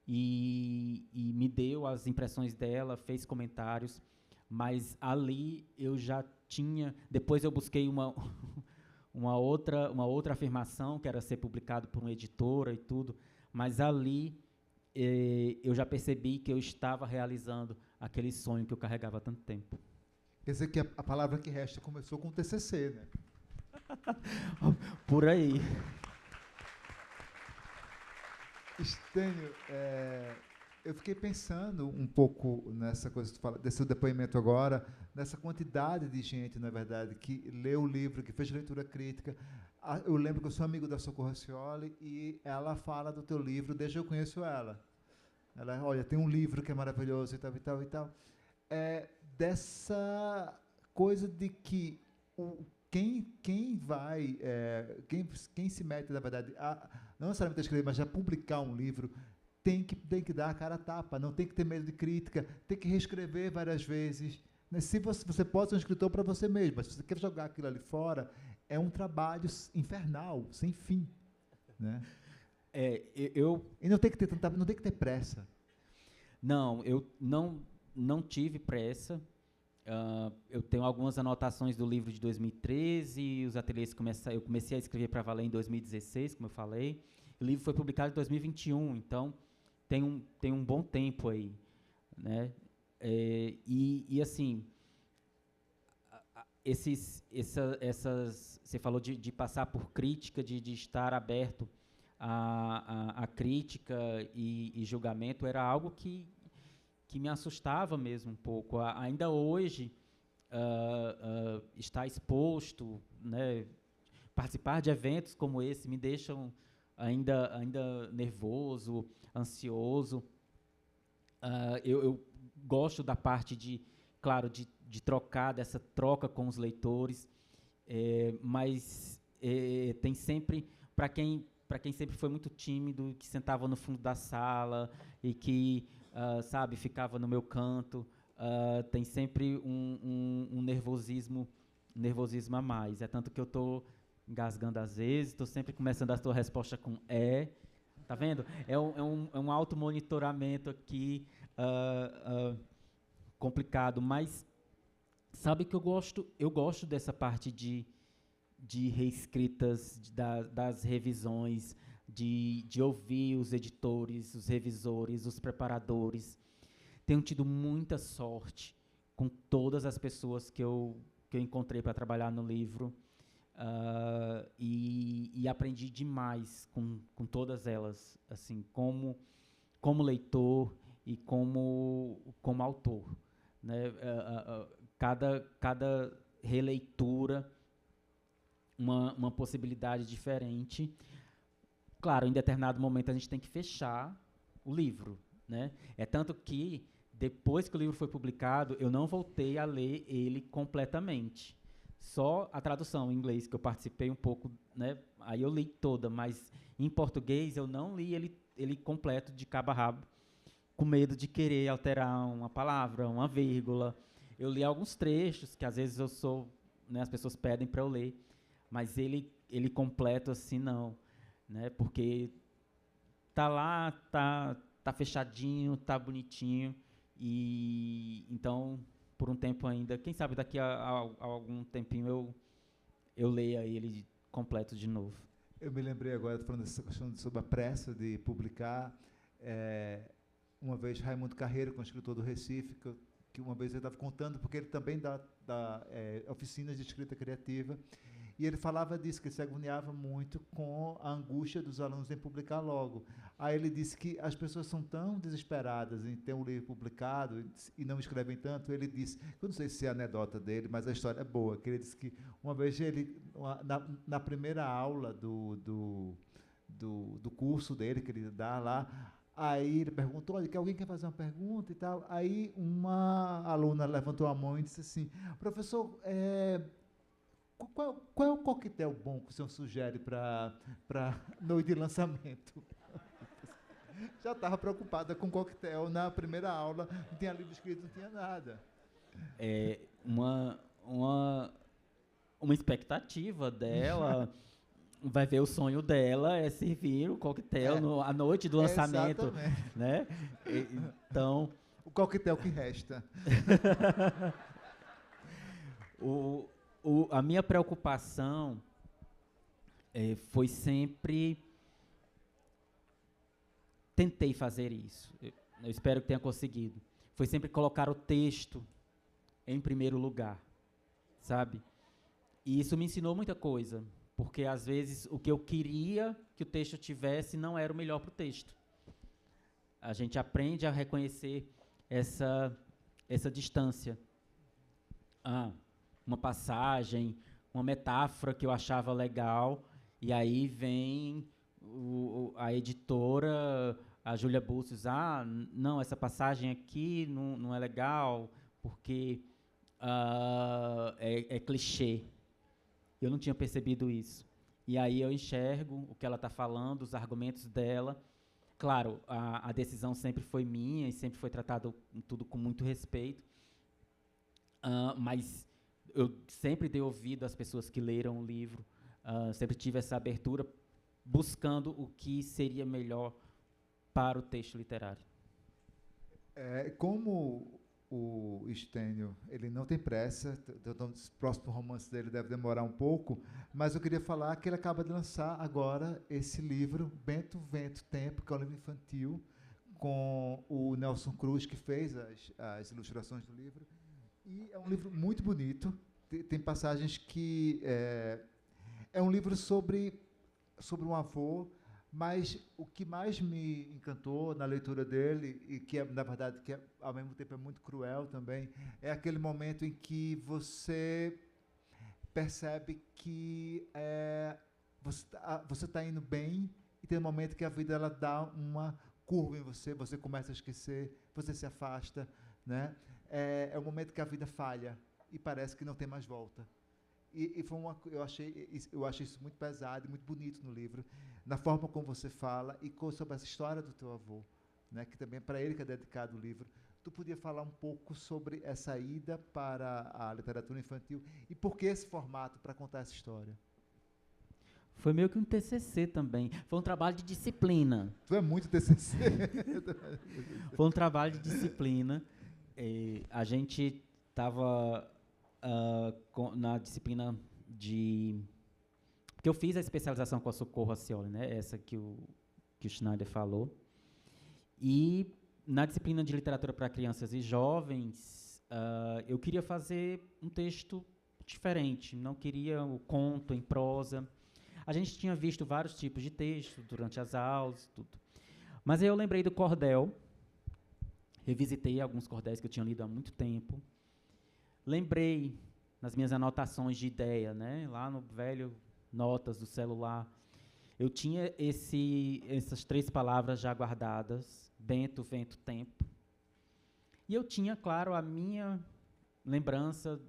e me deu as impressões dela, fez comentários, mas ali eu já tinha... Depois eu busquei uma outra afirmação, que era ser publicado por uma editora e tudo, mas ali eu já percebi que eu estava realizando aquele sonho que eu carregava há tanto tempo. Quer dizer que a palavra que resta começou com o TCC, né? Por aí. Estênio, eu fiquei pensando um pouco nessa coisa que tu fala, desse depoimento agora, nessa quantidade de gente, na verdade, que leu o livro, que fez leitura crítica. Eu lembro que eu sou amigo da Socorro Racioli e ela fala do teu livro desde que eu conheço ela. Ela, olha, tem um livro que é maravilhoso e tal, e tal, e tal. Dessa coisa de que o quem vai, quem se mete, na verdade, não necessariamente a escrever, mas a publicar um livro, tem que dar a cara a tapa, não tem que ter medo de crítica, tem que reescrever várias vezes. Né? Se você pode ser um escritor para você mesmo, mas se você quer jogar aquilo ali fora, é um trabalho infernal, sem fim. Né? E não tem que ter não tem que ter pressa. Não, eu não tive pressa. Eu tenho algumas anotações do livro de 2013 e os ateliês eu comecei a escrever para valer em 2016, como eu falei. O livro foi publicado em 2021, então tem um bom tempo aí, né? E assim, você falou de passar por crítica, de estar aberto a crítica e julgamento, era algo que me assustava mesmo um pouco. Ainda hoje, estar exposto, né, participar de eventos como esse me deixam ainda nervoso, ansioso. Eu gosto da parte claro, de trocar, dessa troca com os leitores, mas tem sempre, para quem sempre foi muito tímido, que sentava no fundo da sala e que, sabe, ficava no meu canto, tem sempre um nervosismo a mais. É tanto que eu estou engasgando às vezes, estou sempre começando a sua resposta com tá vendo? É um automonitoramento aqui complicado, mas sabe que eu gosto dessa parte de reescritas, das revisões, de ouvir os editores, os revisores, os preparadores. Tenho tido muita sorte com todas as pessoas que eu encontrei para trabalhar no livro, e aprendi demais com todas elas, assim, como leitor e como autor, né? Cada releitura uma possibilidade diferente. Claro, em determinado momento a gente tem que fechar o livro, né? É tanto que, depois que o livro foi publicado, eu não voltei a ler ele completamente. Só a tradução em inglês, que eu participei um pouco, né? Aí eu li toda, mas em português eu não li ele completo, de cabo a rabo, com medo de querer alterar uma palavra, uma vírgula. Eu li alguns trechos, que às vezes né, as pessoas pedem para eu ler, mas ele completo assim não, né? Porque tá lá, tá fechadinho, tá bonitinho, e então, por um tempo ainda, quem sabe daqui a algum tempinho eu leia ele completo de novo. Eu me lembrei agora, falando dessa questão sobre a pressa de publicar, uma vez Raimundo Carreiro, que é um escritor do Recife, que uma vez ele estava contando, porque ele também dá oficinas de escrita criativa, e ele falava disso, que ele se agoniava muito com a angústia dos alunos em publicar logo. Aí ele disse que as pessoas são tão desesperadas em ter um livro publicado e não escrevem tanto. Ele disse, eu não sei se é a anedota dele, mas a história é boa, que ele disse que uma vez na primeira aula do curso dele, que ele dá lá, aí ele perguntou, olha, que alguém quer fazer uma pergunta e tal. Aí uma aluna levantou a mão e disse assim, professor, qual é o coquetel bom que o senhor sugere para noite de lançamento? Já estava preocupada com coquetel na primeira aula, não tinha livro escrito, não tinha nada. Uma expectativa dela, vai ver, o sonho dela é servir o coquetel à noite do lançamento. Exatamente. Né? Então, o coquetel que resta. A minha preocupação foi sempre... Tentei fazer isso. Eu espero que tenha conseguido. Foi sempre colocar o texto em primeiro lugar, sabe? E isso me ensinou muita coisa, porque, às vezes, o que eu queria que o texto tivesse não era o melhor para o texto. A gente aprende a reconhecer essa distância. Uma passagem, uma metáfora que eu achava legal, e aí vem a editora, a Júlia Bustos, não, essa passagem aqui não é legal, porque é clichê. Eu não tinha percebido isso. E aí eu enxergo o que ela está falando, os argumentos dela. Claro, a decisão sempre foi minha e sempre foi tratado tudo com muito respeito. Mas eu sempre dei ouvido às pessoas que leram o livro, sempre tive essa abertura, buscando o que seria melhor para o texto literário. Como o Stênio, ele não tem pressa, o próximo romance dele deve demorar um pouco, mas eu queria falar que ele acaba de lançar agora esse livro, Bento, Vento, Tempo, que é um livro infantil, com o Nelson Cruz, que fez as ilustrações do livro. E é um livro muito bonito, tem passagens que... É um livro sobre um avô, mas o que mais me encantou na leitura dele, e que, na verdade, ao mesmo tempo é muito cruel também, é aquele momento em que você percebe que você está indo bem, e tem um momento que a vida ela dá uma curva em você começa a esquecer, você se afasta, né? É um momento que a vida falha e parece que não tem mais volta. E eu achei isso muito pesado e muito bonito no livro, na forma como você fala e sobre essa história do teu avô, né, que também é para ele que é dedicado o livro. Tu podia falar um pouco sobre essa ida para a literatura infantil e por que esse formato para contar essa história? Foi meio que um TCC também. Foi um trabalho de disciplina. Tu é muito TCC. Foi um trabalho de disciplina. A gente estava na disciplina de... Porque eu fiz a especialização com a Socorro Acioli, né? Essa que o Schneider falou. E na disciplina de literatura para crianças e jovens, eu queria fazer um texto diferente. Não queria o conto em prosa. A gente tinha visto vários tipos de texto durante as aulas, tudo. Mas aí eu lembrei do cordel. Revisitei alguns cordéis que eu tinha lido há muito tempo. Lembrei nas minhas anotações de ideia, né? Lá no velho notas do celular, eu tinha essas 3 palavras já guardadas: Bento, Vento, Tempo. E eu tinha, claro, a minha lembrança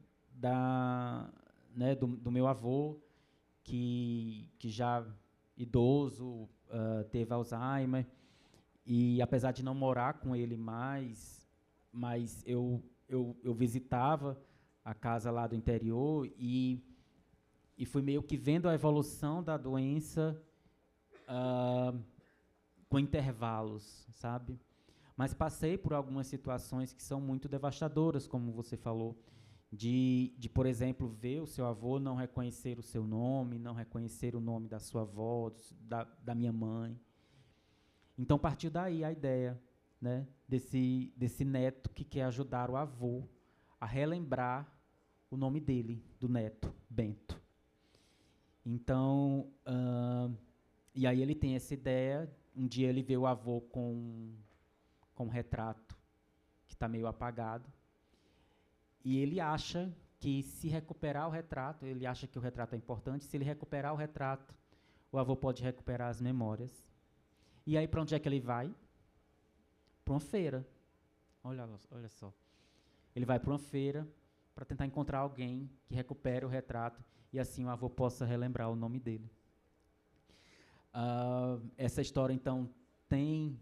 do meu avô, que já idoso, teve Alzheimer. E apesar de não morar com ele mais, mas eu visitava a casa lá do interior e fui meio que vendo a evolução da doença com intervalos, sabe? Mas passei por algumas situações que são muito devastadoras, como você falou, de por exemplo, ver o seu avô não reconhecer o seu nome, não reconhecer o nome da sua avó, da minha mãe. Então, partiu daí a ideia, né, desse neto que quer ajudar o avô a relembrar o nome dele, do neto, Bento. Então, e aí ele tem essa ideia. Um dia ele vê o avô com um retrato que está meio apagado, e ele acha que se recuperar o retrato, ele acha que o retrato é importante, se ele recuperar o retrato, o avô pode recuperar as memórias. E aí, para onde é que ele vai? Para uma feira. Olha só. Ele vai para uma feira para tentar encontrar alguém que recupere o retrato e assim o avô possa relembrar o nome dele. Essa história, então, tem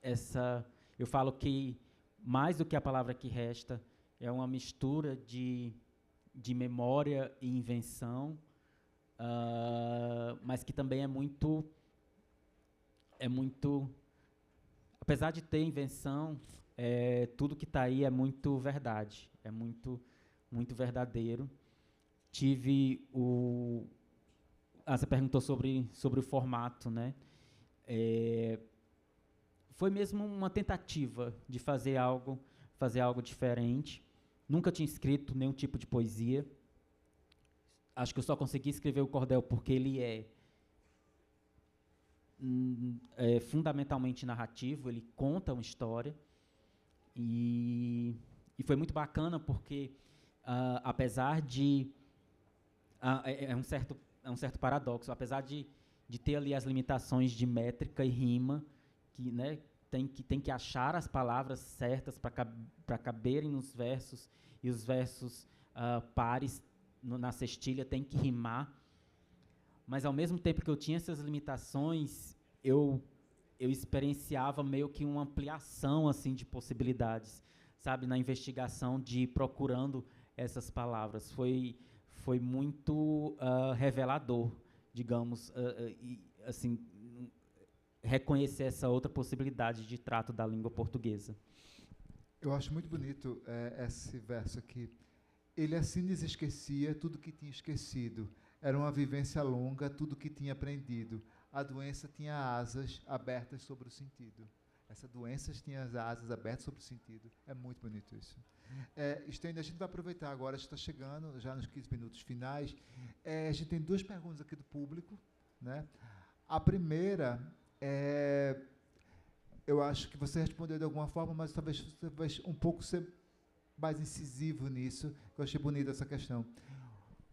essa... Eu falo que, mais do que a palavra que resta, é uma mistura de memória e invenção, mas que também é muito... Apesar de ter invenção, tudo que está aí é muito verdade, é muito, muito verdadeiro. Você perguntou sobre o formato, né? Foi mesmo uma tentativa de fazer algo diferente. Nunca tinha escrito nenhum tipo de poesia. Acho que eu só consegui escrever o cordel porque ele é fundamentalmente narrativo, ele conta uma história, e foi muito bacana porque, apesar de... é um certo paradoxo, apesar de ter ali as limitações de métrica e rima, que, né, tem que achar as palavras certas para caberem nos versos, e os versos pares na cestilha tem que rimar, mas ao mesmo tempo que eu tinha essas limitações, eu experienciava meio que uma ampliação assim de possibilidades, sabe, na investigação, de ir procurando essas palavras. Foi muito revelador, digamos, e, assim, reconhecer essa outra possibilidade de trato da língua portuguesa. Eu acho muito bonito esse verso aqui. Ele assim esquecia tudo que tinha esquecido. Era uma vivência longa, tudo que tinha aprendido. A doença tinha asas abertas sobre o sentido. Essa doença tinha as asas abertas sobre o sentido. É muito bonito isso. Stênio, a gente vai aproveitar agora, a gente está chegando já nos 15 minutos finais. A gente tem 2 perguntas aqui do público, né? A primeira eu acho que você respondeu de alguma forma, mas talvez você vai um pouco ser mais incisivo nisso. Eu achei bonita essa questão.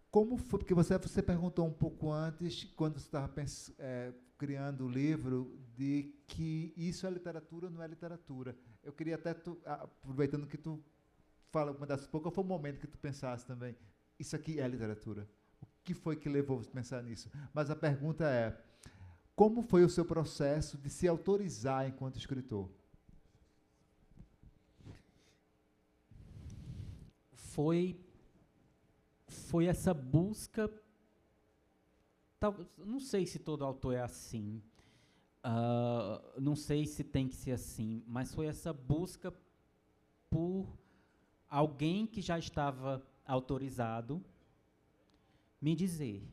Como foi? Porque você perguntou um pouco antes, quando você estava criando o livro, de que isso é literatura ou não é literatura. Eu queria até, aproveitando que tu fala uma das poucas, foi o momento que tu pensasse também, isso aqui é literatura. O que foi que levou você a pensar nisso? Mas a pergunta é, como foi o seu processo de se autorizar enquanto escritor? Foi essa busca, não sei se todo autor é assim, não sei se tem que ser assim, mas foi essa busca por alguém que já estava autorizado me dizer,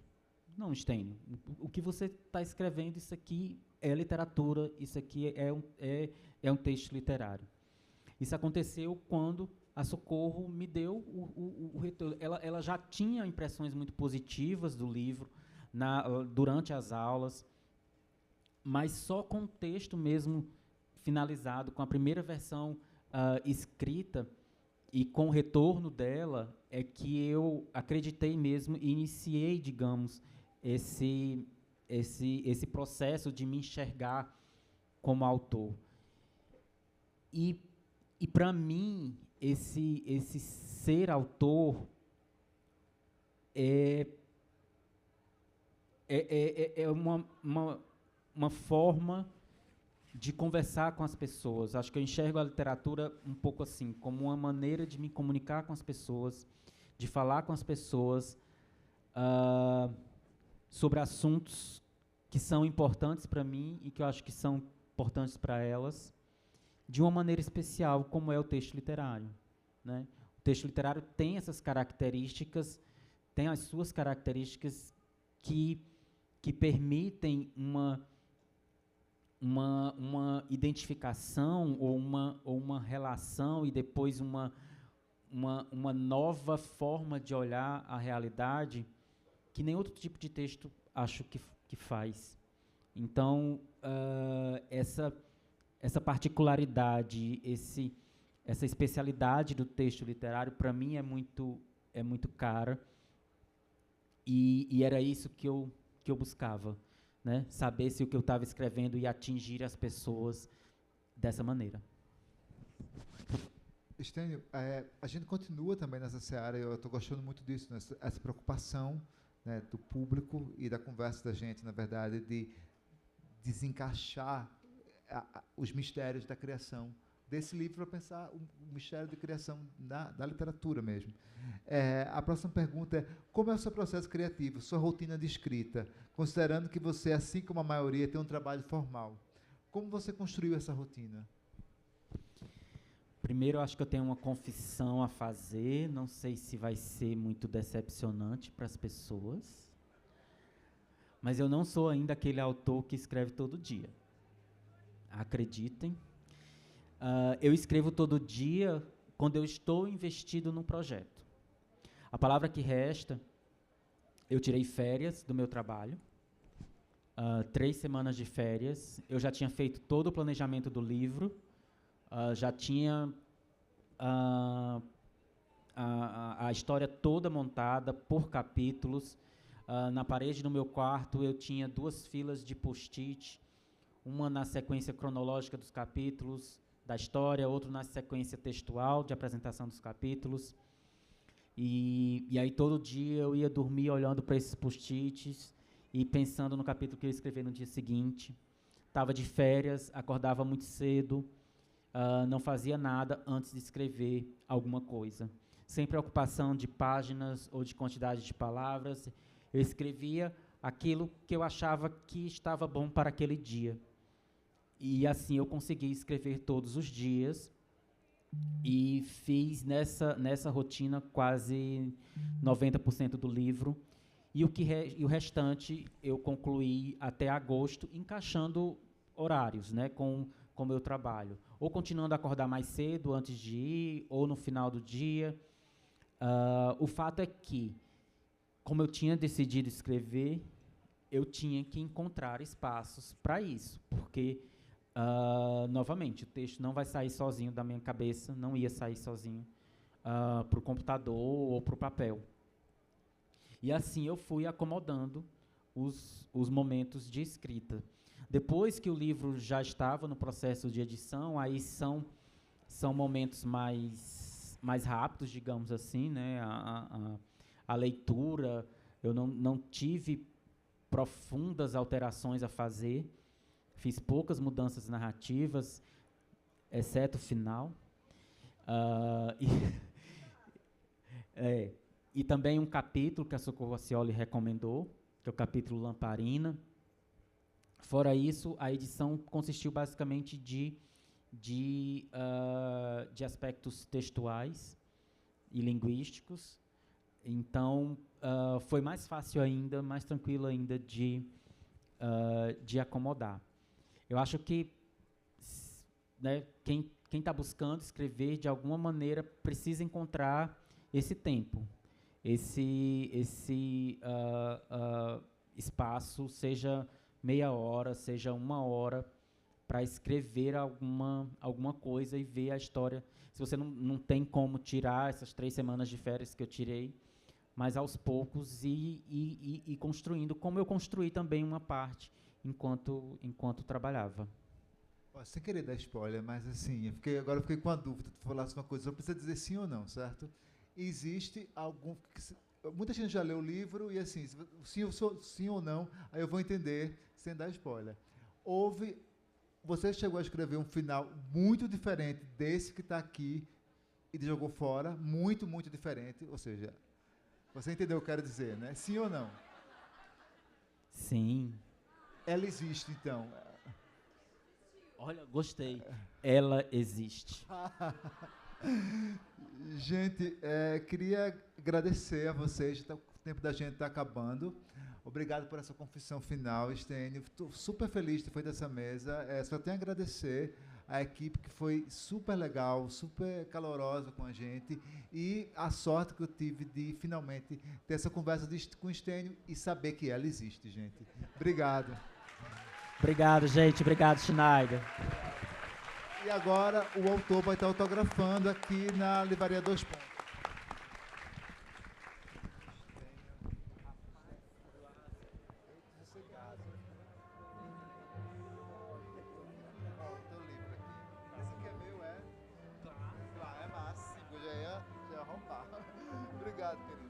não, Stênio, o que você está escrevendo, isso aqui é literatura, isso aqui é um texto literário. Isso aconteceu quando a Socorro me deu o retorno. Ela já tinha impressões muito positivas do livro durante as aulas, mas só com o texto mesmo finalizado, com a primeira versão escrita e com o retorno dela, é que eu acreditei mesmo e iniciei, digamos, esse processo de me enxergar como autor. E para mim, esse ser autor é uma forma de conversar com as pessoas. Acho que eu enxergo a literatura um pouco assim, como uma maneira de me comunicar com as pessoas, de falar com as pessoas sobre assuntos que são importantes para mim e que eu acho que são importantes para elas, de uma maneira especial, como é o texto literário, né? O texto literário tem essas características, tem as suas características que permitem uma identificação ou uma relação e depois uma nova forma de olhar a realidade que nem outro tipo de texto acho que faz. Então, essa particularidade, essa especialidade do texto literário, para mim, é muito cara. E era isso que eu buscava, né? Saber se o que eu estava escrevendo ia atingir as pessoas dessa maneira. Stênio, a gente continua também nessa seara, eu estou gostando muito disso, né? Essa preocupação, né, do público e da conversa da gente, na verdade, de desencaixar os mistérios da criação desse livro para pensar o mistério de criação da literatura mesmo. A próxima pergunta é, como é o seu processo criativo, sua rotina de escrita, considerando que você, assim como a maioria, tem um trabalho formal? Como você construiu essa rotina? Primeiro, eu acho que eu tenho uma confissão a fazer, não sei se vai ser muito decepcionante para as pessoas, mas eu não sou ainda aquele autor que escreve todo dia. Acreditem. Eu escrevo todo dia quando eu estou investido num projeto. A palavra que resta, eu tirei férias do meu trabalho, 3 semanas de férias, eu já tinha feito todo o planejamento do livro, já tinha a história toda montada por capítulos. Na parede do meu quarto eu tinha 2 filas de post-it, uma na sequência cronológica dos capítulos da história, outra na sequência textual de apresentação dos capítulos. E aí todo dia eu ia dormir olhando para esses post-its e pensando no capítulo que eu ia escrever no dia seguinte. Estava de férias, acordava muito cedo, não fazia nada antes de escrever alguma coisa. Sem preocupação de páginas ou de quantidade de palavras, eu escrevia aquilo que eu achava que estava bom para aquele dia. E assim eu consegui escrever todos os dias e fiz nessa rotina quase 90% do livro. E o restante eu concluí até agosto, encaixando horários, né, com o meu trabalho. Ou continuando a acordar mais cedo antes de ir, ou no final do dia. O fato é que, como eu tinha decidido escrever, eu tinha que encontrar espaços para isso, porque, novamente, o texto não vai sair sozinho da minha cabeça, não ia sair sozinho para o computador ou para o papel. E assim eu fui acomodando os momentos de escrita. Depois que o livro já estava no processo de edição, aí são momentos mais rápidos, digamos assim, né? A leitura, eu não tive profundas alterações a fazer, fiz poucas mudanças narrativas, exceto o final. E também um capítulo que a Socorro Acioli recomendou, que é o capítulo Lamparina. Fora isso, a edição consistiu basicamente de aspectos textuais e linguísticos. Então, foi mais fácil ainda, mais tranquilo ainda de acomodar. Eu acho que, né, quem está buscando escrever, de alguma maneira, precisa encontrar esse tempo, esse espaço, seja meia hora, seja uma hora, para escrever alguma coisa e ver a história. Se você não tem como tirar essas 3 semanas de férias que eu tirei, mas aos poucos e construindo, como eu construí também uma parte enquanto trabalhava. Sem querer dar spoiler, mas assim, agora eu fiquei com a dúvida, tu falasse uma coisa, só precisa dizer sim ou não, certo? Existe algum... Muita gente já leu o livro e assim, sim ou não, aí eu vou entender sem dar spoiler. Você chegou a escrever um final muito diferente desse que está aqui e jogou fora, muito, muito diferente, ou seja, você entendeu o que eu quero dizer, né? Sim ou não? Sim. Ela existe, então. Olha, gostei. Ela existe. Gente, queria agradecer a vocês, o tempo da gente está acabando. Obrigado por essa confissão final, Estênio. Estou super feliz de ter feito essa mesa. Só tenho a agradecer a equipe que foi super legal, super calorosa com a gente e a sorte que eu tive de finalmente ter essa conversa com o Estênio e saber que ela existe, gente. Obrigado. Obrigado, gente. Obrigado, Schneider. E agora o autor vai estar autografando aqui na Livraria Dois Pontos. Obrigado, querido.